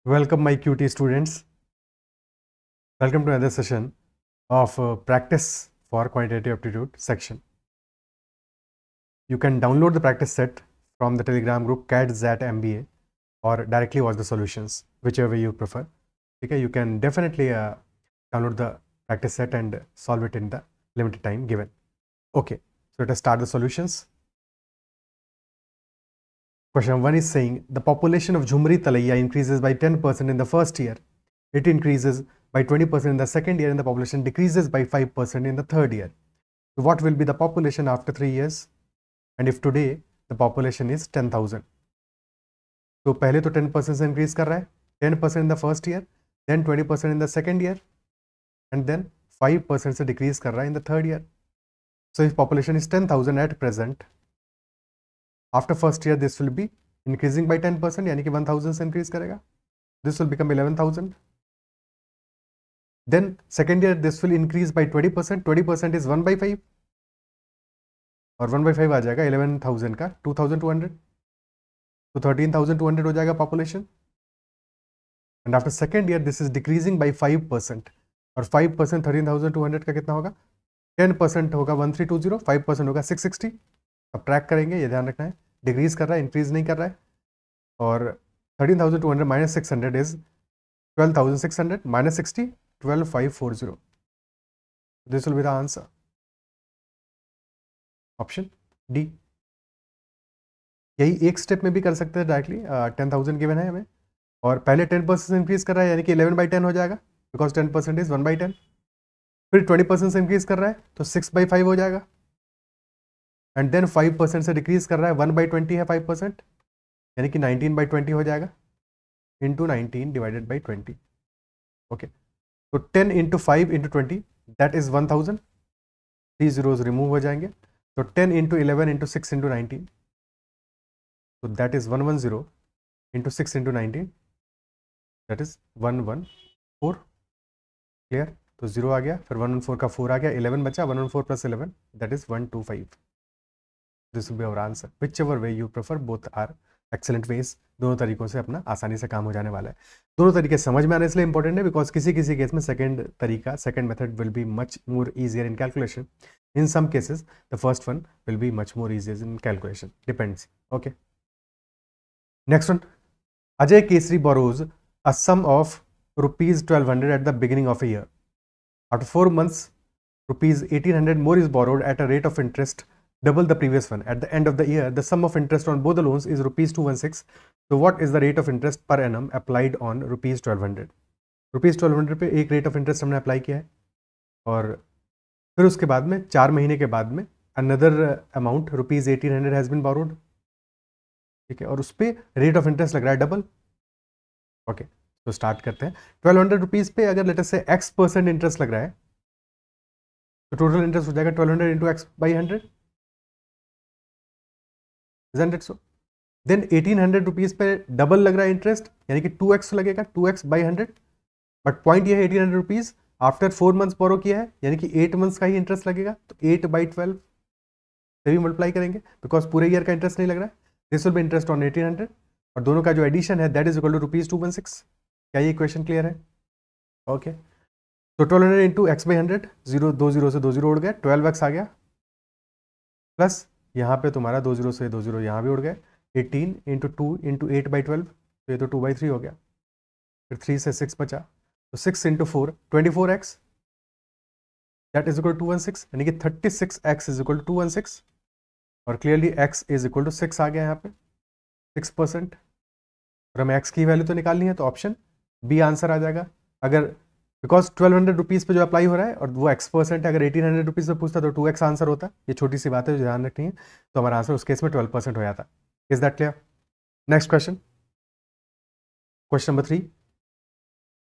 Welcome my QT students. Welcome to another session of practice for quantitative aptitude section. You can download the practice set from the Telegram group CAT-XAT-MBA or directly watch the solutions, whichever you prefer. Okay, you can definitely download the practice set and solve it in the limited time given. Okay, so let us start the solutions. Question 1 is saying the population of Jhumri Talaiya increases by 10% in the first year. It increases by 20% in the second year and the population decreases by 5% in the third year. So what will be the population after 3 years? And if today the population is 10,000. तो पहले तो 10% से increase कर रहा है, 10% in the first year, then 20% in the second year, and then 5% से decrease कर रहा है in the third year. So if population is 10,000 at present, after first year this will be increasing by 10%, यानी कि 1,000 से increase करेगा. This will become 11,000. Then second year this will increase by 20%. 20% is 1 by 5 और 1 by 5 आ जाएगा 11,000 का 2,200, तो 13,200 हो जाएगा population. And after second year this is decreasing by 5% और 5% 13,200 का कितना होगा? 10% होगा 1320, 5% होगा 660. अब ट्रैक करेंगे, ये ध्यान रखना है, डिक्रीज कर रहा है, इंक्रीज नहीं कर रहा है. और 13,200 minus 600 is 12,600 minus 60 12,540. This will be the answer. Option D. यही एक स्टेप में भी कर सकते हैं डायरेक्टली. 10,000 गिवन है हमें और पहले 10% इंक्रीज कर रहा है, यानी कि 11 by 10 हो जाएगा, बिकॉज 10% इज 1 by 10. फिर 20% से इंक्रीज कर रहा है तो 6 by 5 हो जाएगा. एंड देन 5% से डिक्रीज कर रहा है, 1 by 20 है 5%, यानी कि 19 by 20 हो जाएगा, इंटू 19 डिवाइडेड बाई 20. ओके, तो 10 into 5 into 20 that is 1,000. 3 zeros remove हो जाएंगे, तो 10 इंटू 11 इंटू 6 इंटू 19, तो that is 110 into 6 into 19, that is 114. Clear? तो 0 आ गया, फिर 114 का 4 आ गया, 11 बचा, 114 plus 11 that is 125. This will be our answer. Whichever way you prefer, both are excellent ways. दोनों तरीकों से अपना आसानी से काम हो जाने वाला है. दोनों तरीके समझ में आने इसलिए इंपॉर्टेंट है बिकॉज किसी किसी केस में second method will be much more easier in calculation. In some cases the first one will be much more easier in calculation, depends. Okay, next one. Ajay Kesari borrows a sum of rupees 1,200 at the beginning of a year. After 4 months, rupees 1,800 more is borrowed at a rate of interest double the previous one. At the end of the year, the sum of interest on both the loans is rupees 216. So what is the rate of interest per annum applied on rupees 1,200? rupees 1,200 पे एक rate of interest हमने apply किया है और फिर उसके बाद में 4 महीने के बाद में another amount rupees 1,800 has been borrowed. ठीक है, और उस पर रेट ऑफ इंटरेस्ट लग रहा है डबल. ओके, तो स्टार्ट करते हैं. 1,200 रुपीज पे अगर लेटर से x% इंटरेस्ट लग रहा है तो टोटल इंटरेस्ट हो जाएगा 1,200 into x by 100. Isn't it so? Then 1,800 rupees पे डबल लग रहा है इंटरेस्ट, यानी कि 2x लगेगा, 2x बाई 100. बट पॉइंट ये है 1,800 रुपीज आफ्टर 4 months बोरो किया है, यानी कि 8 months का ही इंटरेस्ट लगेगा, तो 8 by 12 से भी मल्टीप्लाई करेंगे बिकॉज पूरे ईयर का इंटरेस्ट नहीं लग रहा है. This will be interest on 1,800 और दोनों का जो एडिशन है that is equal to rupees 216. क्या ये इक्वेशन क्लियर है? ओके, तो 1,200 इंटू एक्स बाई 100, 2 0 से 2 0 उड़ गए, 12x आ गया, प्लस यहाँ पे तुम्हारा 2 0 से 2 0 यहाँ भी उड़ गए, 18 इंटू 2 इंटू 8 by 12, तो ये तो 2 by 3 हो गया, फिर 3 से 6 बचा, तो 6 into 4 24x that is equal to 216, यानी कि 36x इज इक्वल टू 216. और clearly x is equal to 6 आ गया यहाँ पे, 6%. और हमें x की वैल्यू तो निकालनी है, तो ऑप्शन बी आंसर आ जाएगा. अगर बिकॉज 1,200 रुपीज़ पे जो अप्लाई हो रहा है और वो x% है, अगर 1,800 रुपीज़ पे पूछता तो 2x आंसर होता. ये छोटी सी बात है जो ध्यान रखनी है, तो हमारा आंसर उस केस में 12% हो जाता. Is that clear? Next question, question number 3.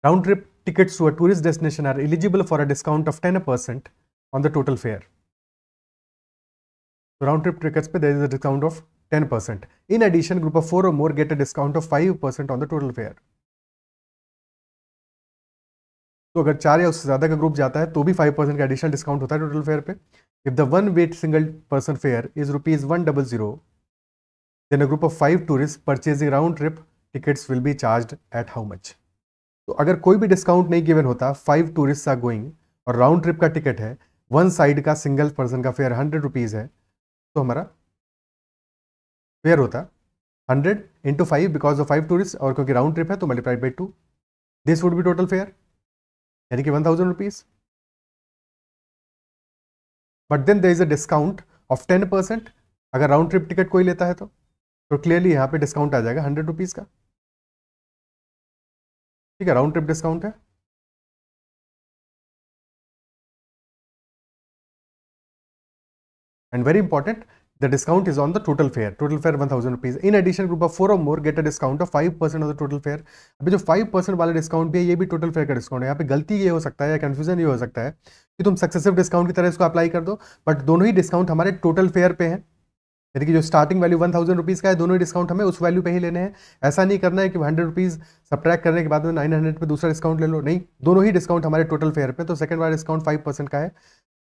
Round trip tickets to a tourist destination are eligible for a discount of 10% on the total fare. तो राउंड ट्रिप टिकट्स पे there is a discount of 10%. In addition, group of 4 or more get a discount of 5% on the total fare. तो अगर 4 या उससे ज़्यादा का group जाता है तो भी 5% का एडिशनल डिस्काउंट होता है टोटल फेयर पे. If the one way single person fair is rupees 100, then a group of 5 tourists purchasing round trip tickets will be charged at how much. तो अगर कोई भी डिस्काउंट नहीं गिवन होता, 5 टूरिस्ट आर गोइंग और round trip का ticket है, one side का सिंगल पर्सन का फेयर 100 रुपीज़ है, तो हमारा फेयर होता 100 इंटू 5 बिकॉज ऑफ 5 टूरिस्ट, और क्योंकि राउंड ट्रिप है तो multiplied by 2, this would be total fare, यानी कि 1000 rupees. But then there is a discount of 10% अगर राउंड ट्रिप टिकट कोई लेता है तो क्लियरली यहाँ पे डिस्काउंट आ जाएगा 100 रुपीज़ का। ठीक है, राउंड ट्रिप डिस्काउंट है। And very important, the discount is on the total fare 1000 rupees. In addition, group of 4 or more get a discount of 5% of the total fare. अभी जो 5% वाला डिस्काउंट भी है, ये भी टोटल फेयर का discount है। यहाँ पे गलती ये हो सकता है या कंफ्यूजन ये हो सकता है कि तुम सक्सेसिव डिस्काउंट की तरह इसको अप्लाई कर दो, बट दोनों ही डिस्काउंट हमारे टोटल फेयर पे हैं, यानी कि जो स्टार्टिंग वैल्यू 1000 रुपीज़ का है, दोनों ही डिस्काउंट हमें उस वैल्यू पे ही लेने हैं। ऐसा नहीं करना है कि 100 रुपीज़ सब्ट्रैक्ट करने के बाद में 900 पे दूसरा डिस्काउंट ले लो, नहीं, दोनों ही डिस्काउंट हमारे टोटल फेयर पे। तो सेकंड वाला डिस्काउंट 5% का है,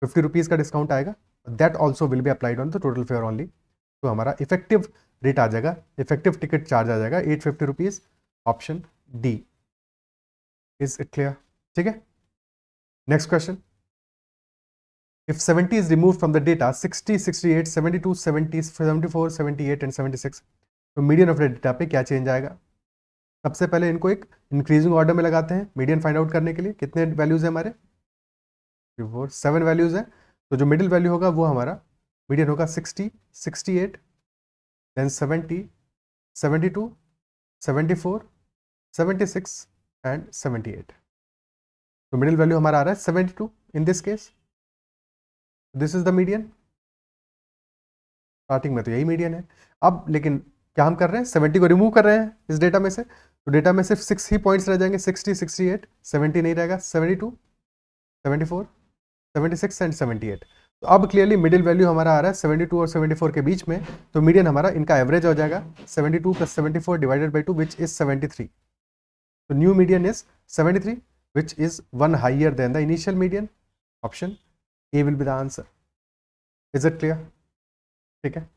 50 रुपीज़ का डिस्काउंट आएगा, that also will be applied on the total fair only. तो हमारा इफेक्टिव रेट आ जाएगा, इफेक्टिव टिकट चार्ज आ जाएगा 850 rupees, option D. Is it clear? ठीक है, next question. If 70 is removed from the data, 60, 68, 72, 70, 74, 78 and 76, तो median of data पे क्या change आएगा? सबसे पहले इनको एक इंक्रीजिंग ऑर्डर में लगाते हैं मीडियन फाइंड आउट करने के लिए। कितने वैल्यूज है हमारे? 7 वैल्यूज हैं, तो जो मिडिल वैल्यू होगा वो हमारा मीडियन होगा 60, 68, देन 70, 72, 74, 76 एंड 78। तो मिडिल वैल्यू हमारा आ रहा है 72 in this case, this is the median. Starting में तो यही मीडियन है। अब लेकिन क्या हम कर रहे हैं, 70 को रिमूव कर रहे हैं इस डेटा में से, तो डेटा में सिर्फ 6 ही पॉइंट्स रह जाएंगे, 60, 68, 70 नहीं रहेगा, 72, 74, 76 एंड 78। तो अब क्लियरली मिडिल वैल्यू हमारा आ रहा है 72 और 74 के बीच में, तो मीडियन हमारा इनका एवरेज हो जाएगा 72 plus 74 divided by 2 which is 73। तो new median is 73 which is 1 higher than the initial median. Option A will be the answer. Is it clear? ठीक है,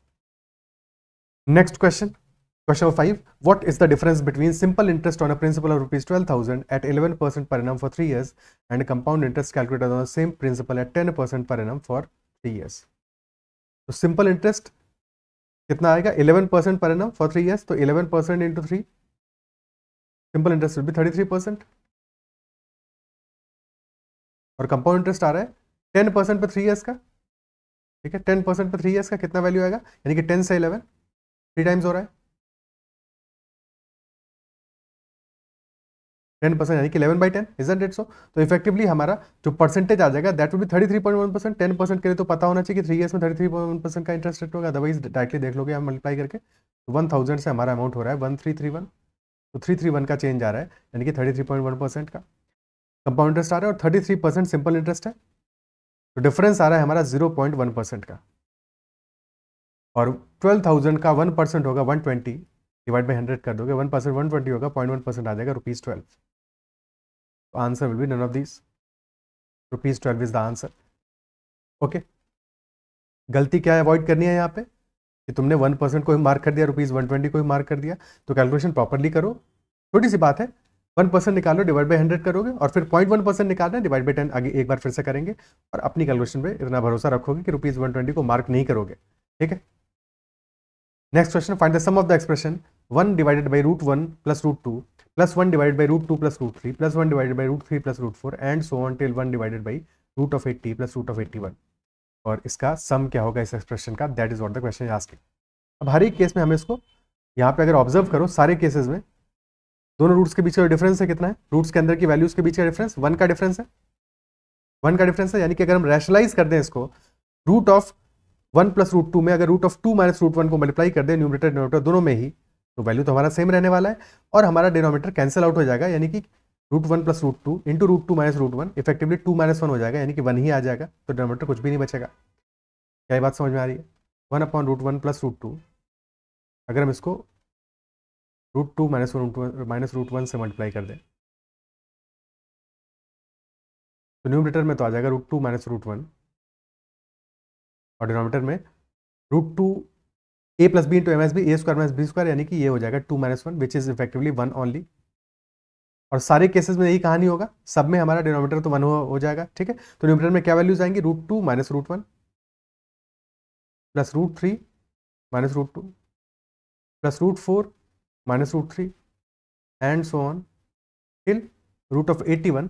next question, question number 5, what is the difference between simple interest on a principal of rupees 12,000 at 11% per annum for 3 years and compound interest calculated on the same principal at 10% per annum for 3 years? तो simple interest कितना आएगा? 11% पर annum for 3 years, तो 11% into 3, simple interest will be 33%। और compound interest आ रहा है 10% पे 3 years का, ठीक है, 10% पे 3 years का कितना वैल्यू आएगा, यानी कि 10 से 11 3 टाइम्स हो रहा है, 10% यानी कि 11/10, इजंट इट सो? तो इफेक्टिवली हमारा जो परसेंटेज आ जाएगा दैट विल बी 33.1%। 10% के लिए तो पता होना चाहिए कि 3 years में 33.1% का इंटरेस्ट रेट होगा, अदरवाइज डायरेक्टली देख लोगे आप मल्टीप्लाई करके। 1000 से हमारा अमाउंट हो रहा है 1331, तो 331 का चेंज आ रहा है, यानी कि 33.1% का कंपाउंड इंटरेस्ट आ रहा है और 33% सिंपल इंटरेस्ट है, तो डिफरेंस आ रहा है हमारा 0.1% का। और 12,000 का 1% होगा 120, डिवाइड बाई 100 कर दोगे, 1% 120 होगा, 0.1% आ जाएगा ₹12। तो answer will be none of these, ₹12 is the answer. Okay, गलती क्या अवॉइड करनी है यहाँ पे कि तुमने 1% को ही मार्क कर दिया, ₹120 को ही मार्क कर दिया, तो कैलकुलेशन प्रॉपरली करो। छोटी सी बात है, 1% निकालो, डिवाइड बाई 100 करोगे, और फिर 0.1% निकालना है, डिवाइड बाई 10 आगे एक बार फिर से करेंगे, और अपनी कैलकुलेशन पे इतना भरोसा रखोगे कि ₹120 को मार्क नहीं करोगे। ठीक है, next question, find the sum of the expression 1 divided by √1 plus √2 plus 1 divided by √2 plus √3 plus 1 divided by √3 plus √4 and so on till 1 divided by √80 plus √81। और इसका सम क्या होगा इस एक्सप्रेशन का, that is what the question is asking. अब हर एक case में हमें इसको यहाँ पे अगर ऑब्जर्व करो, सारे केसेस में दोनों रूट्स के बीच का डिफरेंस है कितना है, रूट्स के अंदर की वैल्यूज के बीच का डिफरेंस 1 का डिफरेंस है, 1 का डिफरेंस है, यानी कि अगर हम रैशनलाइज कर दें इसको, रूट ऑफ 1 प्लस √2 में अगर रूट ऑफ 2 माइनस √1 को मल्टीप्लाई कर दें न्यूमरेटर डिनोमिनेटर दोनों में ही, तो वैल्यू तो हमारा सेम रहने वाला है, और हमारा डिनोमिनेटर कैंसिल आउट हो जाएगा, यानी कि √1 प्लस √2 इंटू √2 माइनस √1 इफेक्टिवली 2 - 1 हो जाएगा, यानी कि 1 ही आ जाएगा, तो डिनोमिनेटर कुछ भी नहीं बचेगा। क्या ये बात समझ में आ रही है? 1/√1 प्लस √2, अगर हम इसको √2 माइनस √1 से मल्टीप्लाई कर दें, तो न्यूमरेटर में तो आ जाएगा √2 माइनस √1, और डिनोमिनेटर में √2 A plus B into M S B, A square minus B square, यानी कि ये हो जाएगा 2 - 1 विच इज इफेक्टिवली 1 ओनली। और सारे केसेस में यही कहानी होगा, सब में हमारा डिनोमिनेटर तो 1 हो जाएगा, ठीक है। तो न्यूमरेटर में क्या वैल्यूज आएंगी, √2 minus √1 plus √3 minus √2 plus √4 minus √3 and so on till √81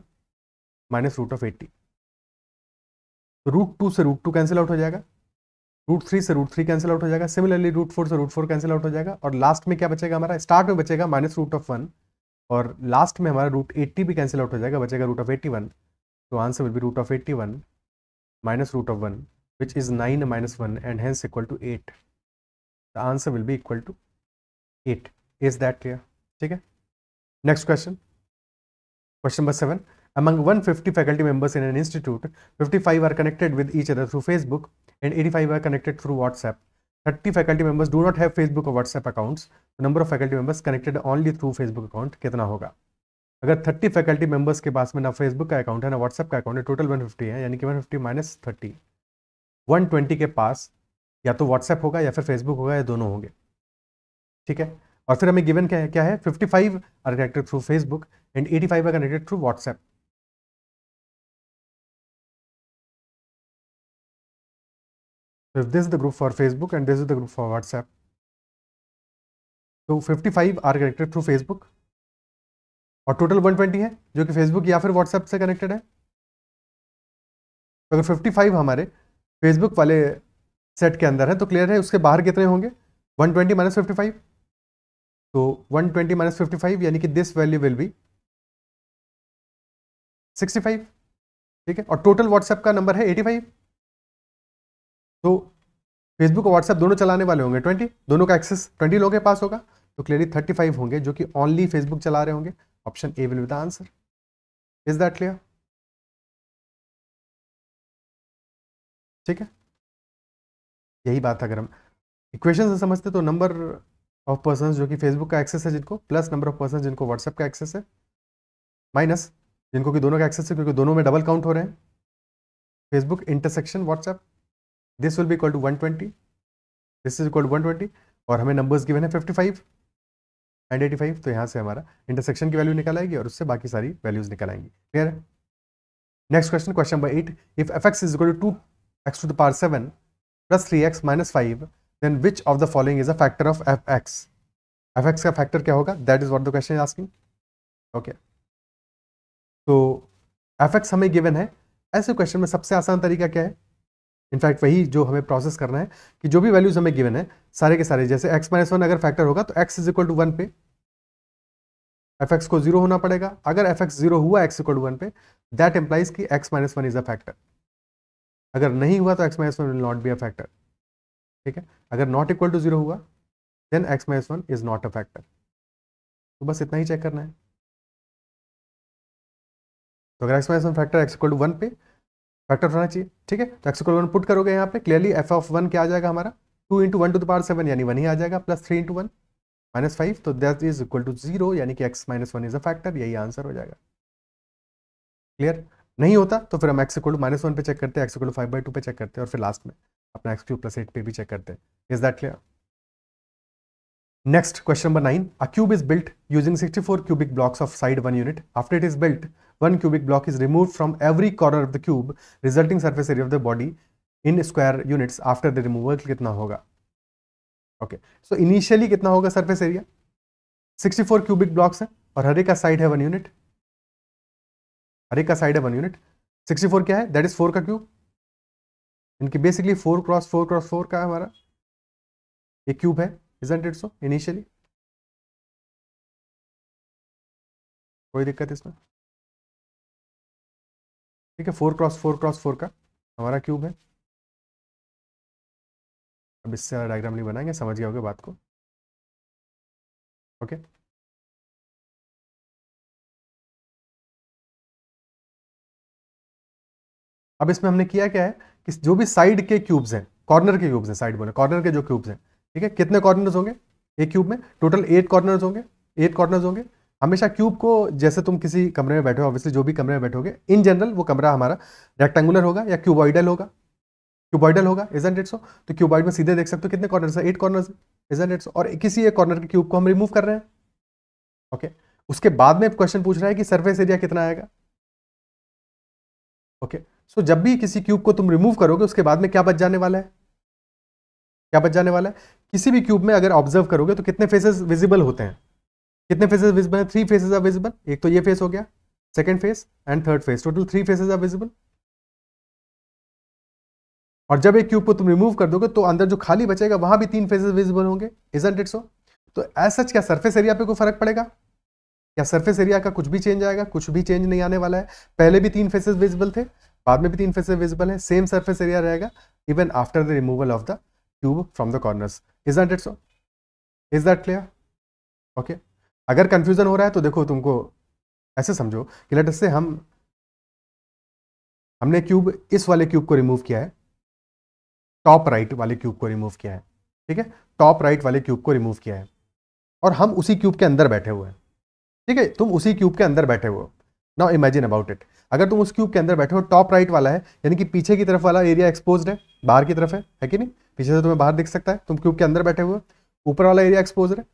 minus √80। तो √2 से √2 कैंसिल आउट हो जाएगा, √3 से √3 कैंसिल आउट हो जाएगा, सिमिलरली √4 से √4 कैंसिल आउट हो जाएगा, और लास्ट में क्या बचेगा हमारा, स्टार्ट में बचेगा -√1 और लास्ट में हमारा √80 भी कैंसिल आउट हो जाएगा, बचेगा √81। तो answer will B √81 minus √1 which is 9 - 1 and hence equal to 8. The answer will be equal to 8. Is that clear? ठीक है। Next question. Question number 7. Among 150 faculty members in an institute, 55 are connected with each other through Facebook and 85 are connected through WhatsApp. 30 faculty members do not have Facebook or WhatsApp accounts. The number of faculty members connected only through Facebook account कितना होगा? अगर 30 faculty members के पास में ना Facebook का account है ना WhatsApp का अकाउंट है, टोटल 150 है, यानी कि 150 माइनस 30, 120 के पास या तो व्हाट्सएप होगा या फिर फेसबुक होगा या दोनों होंगे, ठीक है। और फिर हमें गिवन क्या है 55 are connected through Facebook and 85 are connected through WhatsApp. So if this is the group for Facebook and this is the group for WhatsApp, तो 55 आर कनेक्टेड थ्रू फेसबुक और टोटल 120 है जो कि फेसबुक या फिर WhatsApp से connected है। तो अगर 55 हमारे फेसबुक वाले सेट के अंदर है तो क्लियर है उसके बाहर कितने होंगे, 120 माइनस 55। तो 120 माइनस 55 यानी कि दिस वैल्यू विल बी 65, ठीक है। और टोटल व्हाट्सएप का नंबर है 85। तो फेसबुक और व्हाट्सएप दोनों चलाने वाले होंगे 20, दोनों का एक्सेस 20 लोगों के पास होगा, तो क्लियरली 35 होंगे जो कि ओनली फेसबुक चला रहे होंगे। Option A will be the answer. Is that clear? ठीक है, यही बात अगर हम इक्वेशन से समझते तो नंबर ऑफ पर्सन्स जो कि फेसबुक का एक्सेस है जिनको, प्लस नंबर ऑफ पर्सन्स जिनको व्हाट्सएप का एक्सेस है, माइनस जिनको कि दोनों का एक्सेस है क्योंकि दोनों में डबल काउंट हो रहे हैं, Facebook intersection WhatsApp, this will be equal to 120, this is equal to 120, और हमें नंबर्स गिवन है 55 एंड 85, तो यहाँ से हमारा इंटरसेक्शन की वैल्यू निकल आएगी और उससे बाकी सारी वैल्यूज निकल आएंगी। क्लियर है? Next question, question number 8, if fx is equal to 2x to the power 7 plus 3x minus 5, then which of the following is a factor of fx? fx का फैक्टर क्या होगा? That is what the question is asking. Okay. तो fx हमें given है, ऐसे question में सबसे आसान तरीका क्या है, इनफैक्ट वही जो हमें प्रोसेस करना है कि जो भी वैल्यूज हमें गिवन है सारे के सारे, जैसे x - 1 अगर फैक्टर होगा तो x इज इक्वल टू 1 पे fx को 0 होना पड़ेगा। अगर fx 0 हुआ x इक्वल टू 1 पे, दैट इंप्लाइज कि x - 1 इज अ फैक्टर। अगर नहीं हुआ तो x - 1 will not be a factor, ठीक है। अगर नॉट इक्वल टू 0 हुआ then x - 1 is not a factor. तो बस इतना ही चेक करना है। तो अगर x - 1 factor x equal to 1 पे फैक्टर होना चाहिए, ठीक है। तो x इक्वल 1 पुट करोगे यहाँ पे, क्लियरली f ऑफ 1 क्या आ जाएगा हमारा, 2 × 1 to the power 7 यानी 1 ही आ जाएगा, प्लस 3 × 1 माइनस 5, तो दैट इज इक्वल टू 0 यानी कि x - 1 इज अ फैक्टर, यही आंसर हो जाएगा। क्लियर? नहीं होता तो फिर हम x इक्वल टू -1 पे चेक करते हैं, x इक्वल टू 5/2 पे चेक करते हैं और फिर लास्ट में अपना x³ + 8 पे भी चेक करते हैं। Is that clear? Next, question number 9. A cube is built using 64 cubic blocks of side 1 unit. After it is built, 1 cubic block is removed from every corner of the cube, resulting surface area of the body in square units after the removal कितना होगा? Okay. So initially कितना होगा surface area? 64 cubic blocks है और हर एक का side है 1 unit, हर एक का साइड है 1 यूनिट। 64 क्या है? दैट इज 4 का क्यूब, इनकी बेसिकली 4 क्रॉस 4 क्रॉस 4 का हमारा एक क्यूब है, isn't it so initially? कोई दिक्कत इसमें? ठीक है, 4 क्रॉस 4 क्रॉस 4 का हमारा क्यूब है। अब इससे डायग्राम नहीं बनाएंगे, समझ गए होगे बात को। ओके, अब इसमें हमने किया क्या है कि जो भी साइड के क्यूब्स हैं, कॉर्नर के क्यूब्स हैं, साइड बोले कॉर्नर के जो क्यूब्स हैं, ठीक है, कितने कॉर्नर्स होंगे एक क्यूब में? टोटल 8 कॉर्नर्स होंगे, 8 कॉर्नर्स होंगे। हमेशा क्यूब को, जैसे तुम किसी कमरे में बैठे हो, ऑब्वियसली जो भी कमरे में बैठोगे, इन जनरल वो कमरा हमारा रेक्टेंगुलर होगा या क्यूबॉइडल होगा, क्यूबॉइडल होगा, इजंट इट सो? तो क्यूबॉइड में सीधे देख सकते हो कितने कॉर्नर्स है, 8 कॉर्नर्स, इजंट इट सो? और किसी एक कॉर्नर के क्यूब को हम रिमूव कर रहे हैं, ओके। उसके बाद में क्वेश्चन पूछ रहा है कि सरफेस एरिया कितना आएगा, ओके। सो जब भी किसी क्यूब को तुम रिमूव करोगे उसके बाद में क्या बच जाने वाला है, क्या बच जाने वाला है? किसी भी क्यूब में अगर ऑब्जर्व करोगे तो कितने फेसेस विजिबल होते हैं, कितने फेसेस विजिबल हैं? 3 फेसेस आर विजिबल। एक तो ये फेस हो गया, second face and third face, total 3 faces are visible. और जब एक क्यूब को तुम रिमूव कर दोगे तो अंदर जो खाली बचेगा वहां भी 3 फेसेस विजिबल होंगे, इजंट इट सो? तो एज सच क्या सरफेस एरिया पे कोई फर्क पड़ेगा? क्या सरफेस एरिया का कुछ भी चेंज आएगा? कुछ भी चेंज नहीं आने वाला है। पहले भी 3 फेसेस विजिबल थे, बाद में भी 3 फेसेस विजिबल है, सेम सरफेस एरिया रहेगा even after the removal of the cube from the corners, isn't it so? Is that clear? Okay. अगर कंफ्यूजन हो रहा है तो देखो, तुमको ऐसे समझो कि लेट अस से हमने क्यूब, इस वाले क्यूब को रिमूव किया है, टॉप राइट वाले क्यूब को रिमूव किया है, ठीक है, टॉप राइट वाले क्यूब को रिमूव किया है, और हम उसी क्यूब के अंदर बैठे हुए हैं, ठीक है, तुम उसी क्यूब के अंदर बैठे हुए हो। नाउ इमेजिन अबाउट इट, अगर तुम उस क्यूब के अंदर बैठे हो, टॉप राइट वाला है, यानी कि पीछे की तरफ वाला एरिया एक्सपोज्ड है, बाहर की तरफ है कि नहीं? पीछे से तुम्हें बाहर दिख सकता है, तुम क्यूब के अंदर बैठे हुए, ऊपर वाला एरिया एक्सपोज्ड है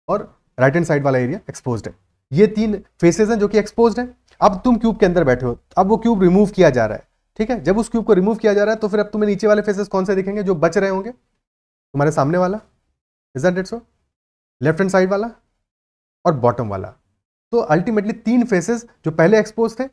और राइट हैंड साइड वाला एरिया एक्सपोज्ड है। ये 3 फेसेस हैं जो कि एक्सपोज्ड हैं। अब तुम क्यूब के अंदर बैठे हो, अब वो क्यूब रिमूव किया जा रहा है, ठीक है। जब उस क्यूब को रिमूव किया जा रहा है तो फिर अब तुम्हें नीचे वाले फेसेस कौन से दिखेंगे जो बच रहे होंगे? तुम्हारे सामने वाला, isn't it so? Left hand side वाला और बॉटम वाला। तो अल्टीमेटली 3 फेसेस जो पहले एक्सपोज थे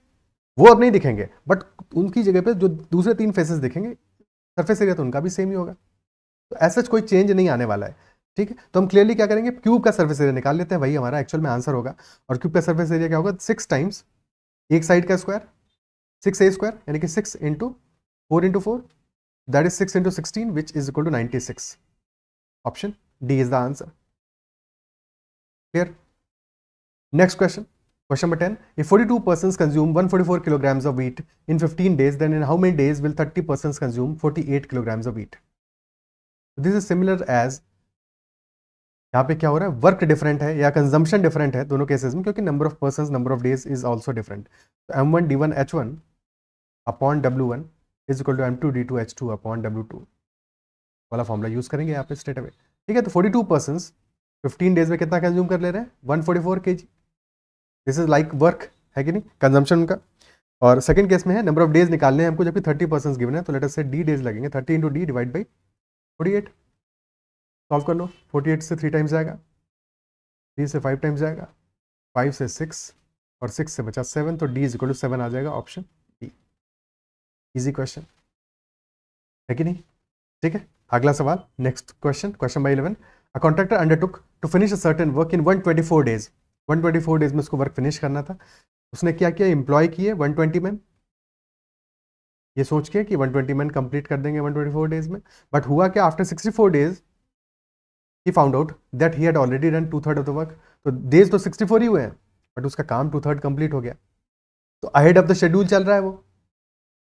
वो अब नहीं दिखेंगे, बट उनकी जगह पे जो दूसरे 3 फेसेस दिखेंगे, सरफेस एरिया तो उनका भी सेम ही होगा। तो ऐसा कोई चेंज नहीं आने वाला है, ठीक है। तो हम क्लियरली क्या करेंगे, क्यूब का सरफेस एरिया निकाल लेते हैं, वही हमारा एक्चुअल में आंसर होगा। और क्यूब का सरफेस एरिया क्या होगा, 6 टाइम्स एक साइड का स्क्वायर, 6a स्क्वायर, यानी कि 6 into 4 into 4, that is 6 into 16 which is equal to 96। Option D is the answer. Clear? Next question, question number 10. If 42 persons consume 144 kilograms of wheat in 15 days, then in how many days will 30 persons consume 48 kilograms of wheat? This is similar as, यहाँ पे क्या हो रहा है, work different है या consumption different है दोनों केसेस में, क्योंकि number of persons, number of days is also different. तो m1d1h1 upon w1 is equal to m2d2h2 upon w2 वाला फॉर्मूला यूज करेंगे यहाँ पे स्ट्रेट अवे, ठीक है। तो 42 पर्संस 15 डेज में कितना कंज्यूम कर ले रहे हैं, 144 kg। This is like work, है कि नहीं, कंजम्पशन का। और सेकंड केस में है नंबर ऑफ डेज निकालने हैं हमको, जबकि 30 पर्संस गिवन है, तो लेट अस से d डेज लगेंगे, 30 into D divide by 48। Solve कर लो, 48 से 3 टाइम्स जाएगा, 3 से 5 टाइम्स जाएगा, 5 से 6 और 6 से बचा 7, तो d इज इक्वल टू 7 आ जाएगा, ऑप्शन डी। इजी क्वेश्चन है कि नहीं? ठीक है, अगला सवाल, next question, question number 11। A contractor undertook to finish a certain work in 124 days. 124 days में उसको वर्क फिनिश करना था। उसने क्या किया, एम्प्लॉय किए 120 मैन, ये सोच के कि 120 मैन कंप्लीट कर देंगे 124 डेज में। बट हुआ क्या, after 64 days he found out that he had already done 2/3 of the work. तो डेज तो 64 ही हुए हैं, बट उसका काम 2/3 कंप्लीट हो गया, तो अहेड ऑफ द शेड्यूल चल रहा है वो।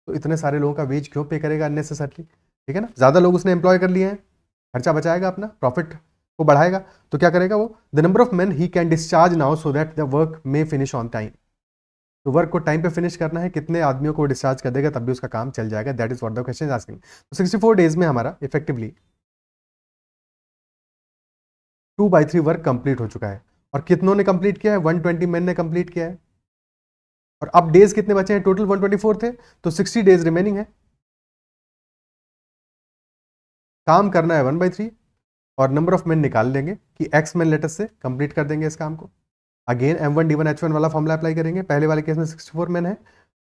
तो इतने सारे लोगों का वेज क्यों पे करेगा अननेसेसरली, ठीक है ना। ज़्यादा लोग उसने एम्प्लॉय कर लिए हैं, खर्चा बचाएगा अपना, प्रॉफिट को बढ़ाएगा, तो क्या करेगा वो, the number of man he can discharge now so that the work may finish on time. तो वर्क को टाइम पे फिनिश करना है, कितने आदमियों को डिस्चार्ज कर देगा तब भी उसका काम चल जाएगा, that is what the question is asking. तो 64 डेज में हमारा इफेक्टिवली 2/3 वर्क कंप्लीट हो चुका है। और कितनों ने कंप्लीट किया है, 120 मैन ने कंप्लीट किया है। और अब डेज कितने बचे हैं, टोटल 124 थे, तो 60 डेज रिमेनिंग है। काम करना है 1/3 और नंबर ऑफ मैन निकाल लेंगे कि एक्स मैन लेटेस्ट से कंप्लीट कर देंगे इस काम को। अगेन m1d1h1 वाला फॉर्मूला अप्लाई करेंगे, पहले वाले केस में 64 मैन है,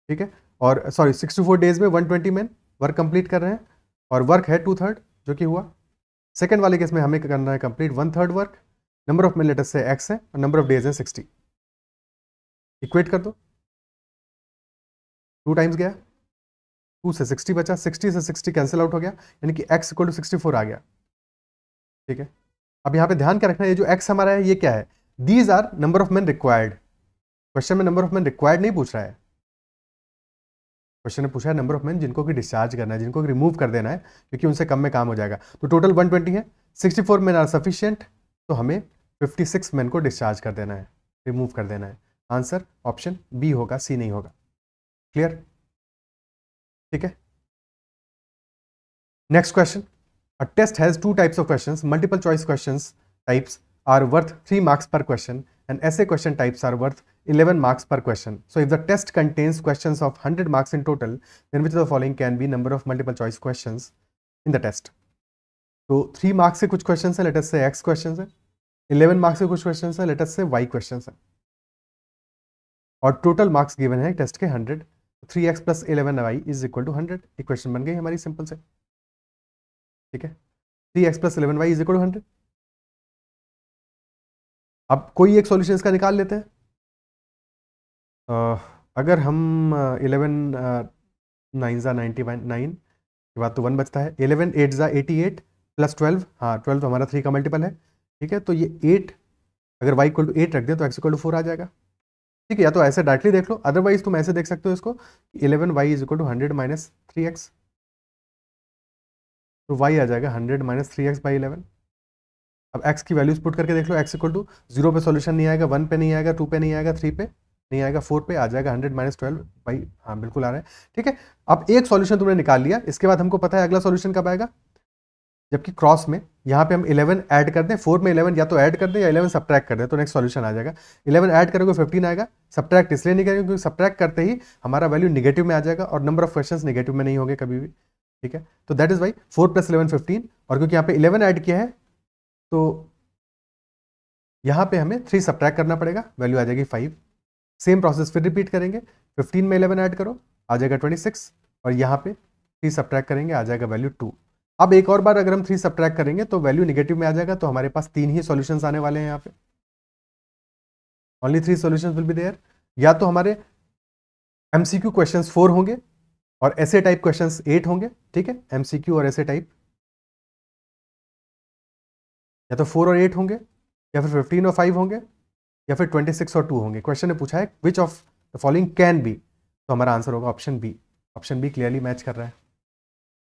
ठीक है, और सॉरी 64 डेज में 120 मैन वर्क कंप्लीट कर रहे हैं, और वर्क है 2/3 जो कि हुआ। सेकंड वाले केस में हमें करना है complete 1/3 work, number of man latest से x है और नंबर ऑफ डेज है 60। इक्वेट कर दो, 2 टाइम्स गया, 2 से 60 बचा, 60 से 60 कैंसिल आउट हो गया, यानी कि x इक्वल टू 64 आ गया, ठीक है। अब यहाँ पे ध्यान क्या रखना है, ये जो x हमारा है ये क्या है, these are number of man required. क्वेश्चन में नंबर ऑफ मैन रिक्वायर्ड नहीं पूछ रहा है, क्वेश्चन ने पूछा है नंबर ऑफ मैन जिनको कि डिस्चार्ज करना है, जिनको रिमूव कर देना है, क्योंकि उनसे कम में काम हो जाएगा। तो टोटल 120 है, 64 मैन आर सफिशियंट, तो हमें 56 मैन को डिस्चार्ज कर देना है, रिमूव कर देना है। आंसर ऑप्शन बी होगा, सी नहीं होगा। क्लियर? ठीक है। Next question. A test has two types of questions. Multiple choice questions types are worth 3 marks per question, and essay question types are worth 11 marks per question. So if the test contains questions of 100 marks in total, then which of the following can be number of multiple choice questions in the test? तो 3 marks से कुछ questions है, let us say x questions है, 11 marks से कुछ questions है, let us say y questions है, और total marks given है टेस्ट के 100. 3x plus 11y is equal to 100. Equation बन गई हमारी सिंपल से. ठीक है, 3x plus 11y is equal to 100. अब कोई एक सॉल्यूशन इसका निकाल लेते हैं. अगर हम 11 9 ज़ा 99 के बाद तो 1 बचता है, 11 8 ज़ा 88 प्लस 12, हाँ 12 हमारा 3 का मल्टीपल है. ठीक है, तो ये 8 अगर y इक्वल टू 8 रख दें तो x इक्वल टू 4 आ जाएगा. ठीक है, या तो ऐसे डायरेक्टली देख लो, अदरवाइज तुम ऐसे देख सकते हो इसको, 11y is equal to 100 minus 3x, तो y आ जाएगा 100 माइनस 3x बाई 11. अब x की वैल्यूज पुट करके देख लो, x इक्वल टू 0 पे सॉल्यूशन नहीं आएगा, 1 पे नहीं आएगा, 2 पे नहीं आएगा, 3 पे नहीं आएगा, 4 पे आ जाएगा 100 माइनस 12 बाई, हाँ बिल्कुल आ रहा है. ठीक है, अब एक सॉल्यूशन तुमने निकाल लिया, इसके बाद हमको पता है अगला सॉल्यूशन कब आएगा, जबकि क्रॉस में यहाँ पे हम 11 ऐड कर दें, 4 में 11 या तो ऐड कर दें या 11 सब्ट्रैक्ट कर दें, तो नेक्स्ट सॉल्यूशन आ जाएगा. 11 ऐड करोगे 15 आएगा, सब्ट्रैक्ट इसलिए नहीं करेंगे क्योंकि सब्ट्रैक्ट करते ही हमारा वैल्यू निगेटिव में आ जाएगा और नंबर ऑफ क्वेश्चंस निगेटिव में नहीं होंगे कभी भी. ठीक है, तो दैट इज वाई 4 प्लस 11 15, और क्योंकि यहाँ पे 11 ऐड किया है तो यहाँ पे हमें 3 सब्ट्रैक्ट करना पड़ेगा, वैल्यू आ जाएगी 5. सेम प्रोसेस फिर रिपीट करेंगे, 15 में 11 ऐड करो आ जाएगा 26, और यहाँ पे 3 सब्ट्रैक्ट करेंगे आ जाएगा वैल्यू 2. अब एक और बार अगर हम 3 सब्ट्रैक्ट करेंगे तो वैल्यू निगेटिव में आ जाएगा, तो हमारे पास 3 ही सॉल्यूशंस आने वाले हैं यहाँ पे. Only 3 solutions will be there. या तो हमारे एमसीक्यू क्वेश्चंस 4 होंगे और ऐसे टाइप क्वेश्चंस 8 होंगे. ठीक है, एमसीक्यू और ऐसे टाइप या तो 4 और 8 होंगे, या फिर 15 और 5 होंगे, या फिर 26 और 2 होंगे. क्वेश्चन ने पूछा है which of the following can be, तो हमारा आंसर होगा option B. Option B clearly match कर रहा है.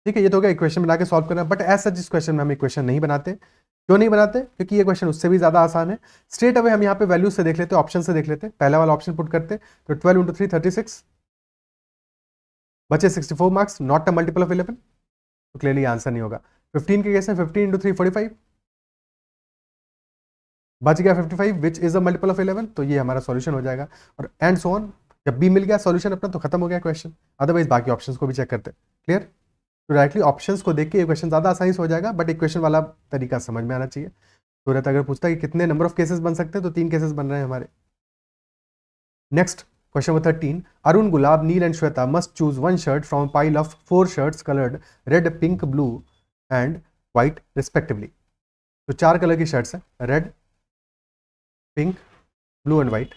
ठीक है, ये तो हो गया इक्वेशन बना के सॉल्व करना, बट एज सच इस क्वेश्चन में हम इक्वेशन नहीं बनाते. क्यों नहीं बनाते? क्योंकि ये क्वेश्चन उससे भी ज़्यादा आसान है. स्ट्रेट अवे हम यहाँ पे वैल्यू से देख लेते, ऑप्शन से देख लेते. पहला वाला ऑप्शन पुट करते तो 12 × 3 36, बचे 64 marks, not a multiple of 11, तो क्लियरली आंसर नहीं होगा. 15 के केस में 15 × 3 45, बच गया 55 which is a multiple of 11, तो ये हमारा सॉल्यूशन हो जाएगा. और एंड सो ऑन, जब भी मिल गया सॉल्यूशन अपना तो खत्म हो गया क्वेश्चन. अदरवाइज बाकी ऑप्शंस को भी चेक करते. क्लियर? तो डायरेक्टली ऑप्शंस को देख के ये क्वेश्चन ज़्यादा आसानी से हो जाएगा, बट इक्वेशन वाला तरीका समझ में आना चाहिए. तो रहता अगर पूछता है कि कितने नंबर ऑफ केसेस बन सकते हैं, तो 3 केसेस बन रहे हैं हमारे. Next question number 13. Arun, Gulab, Neel and Shweta must choose one shirt from pile of 4 shirts coloured red, pink, blue and white respectively. तो 4 कलर की शर्ट्स हैं, red, pink, blue and white,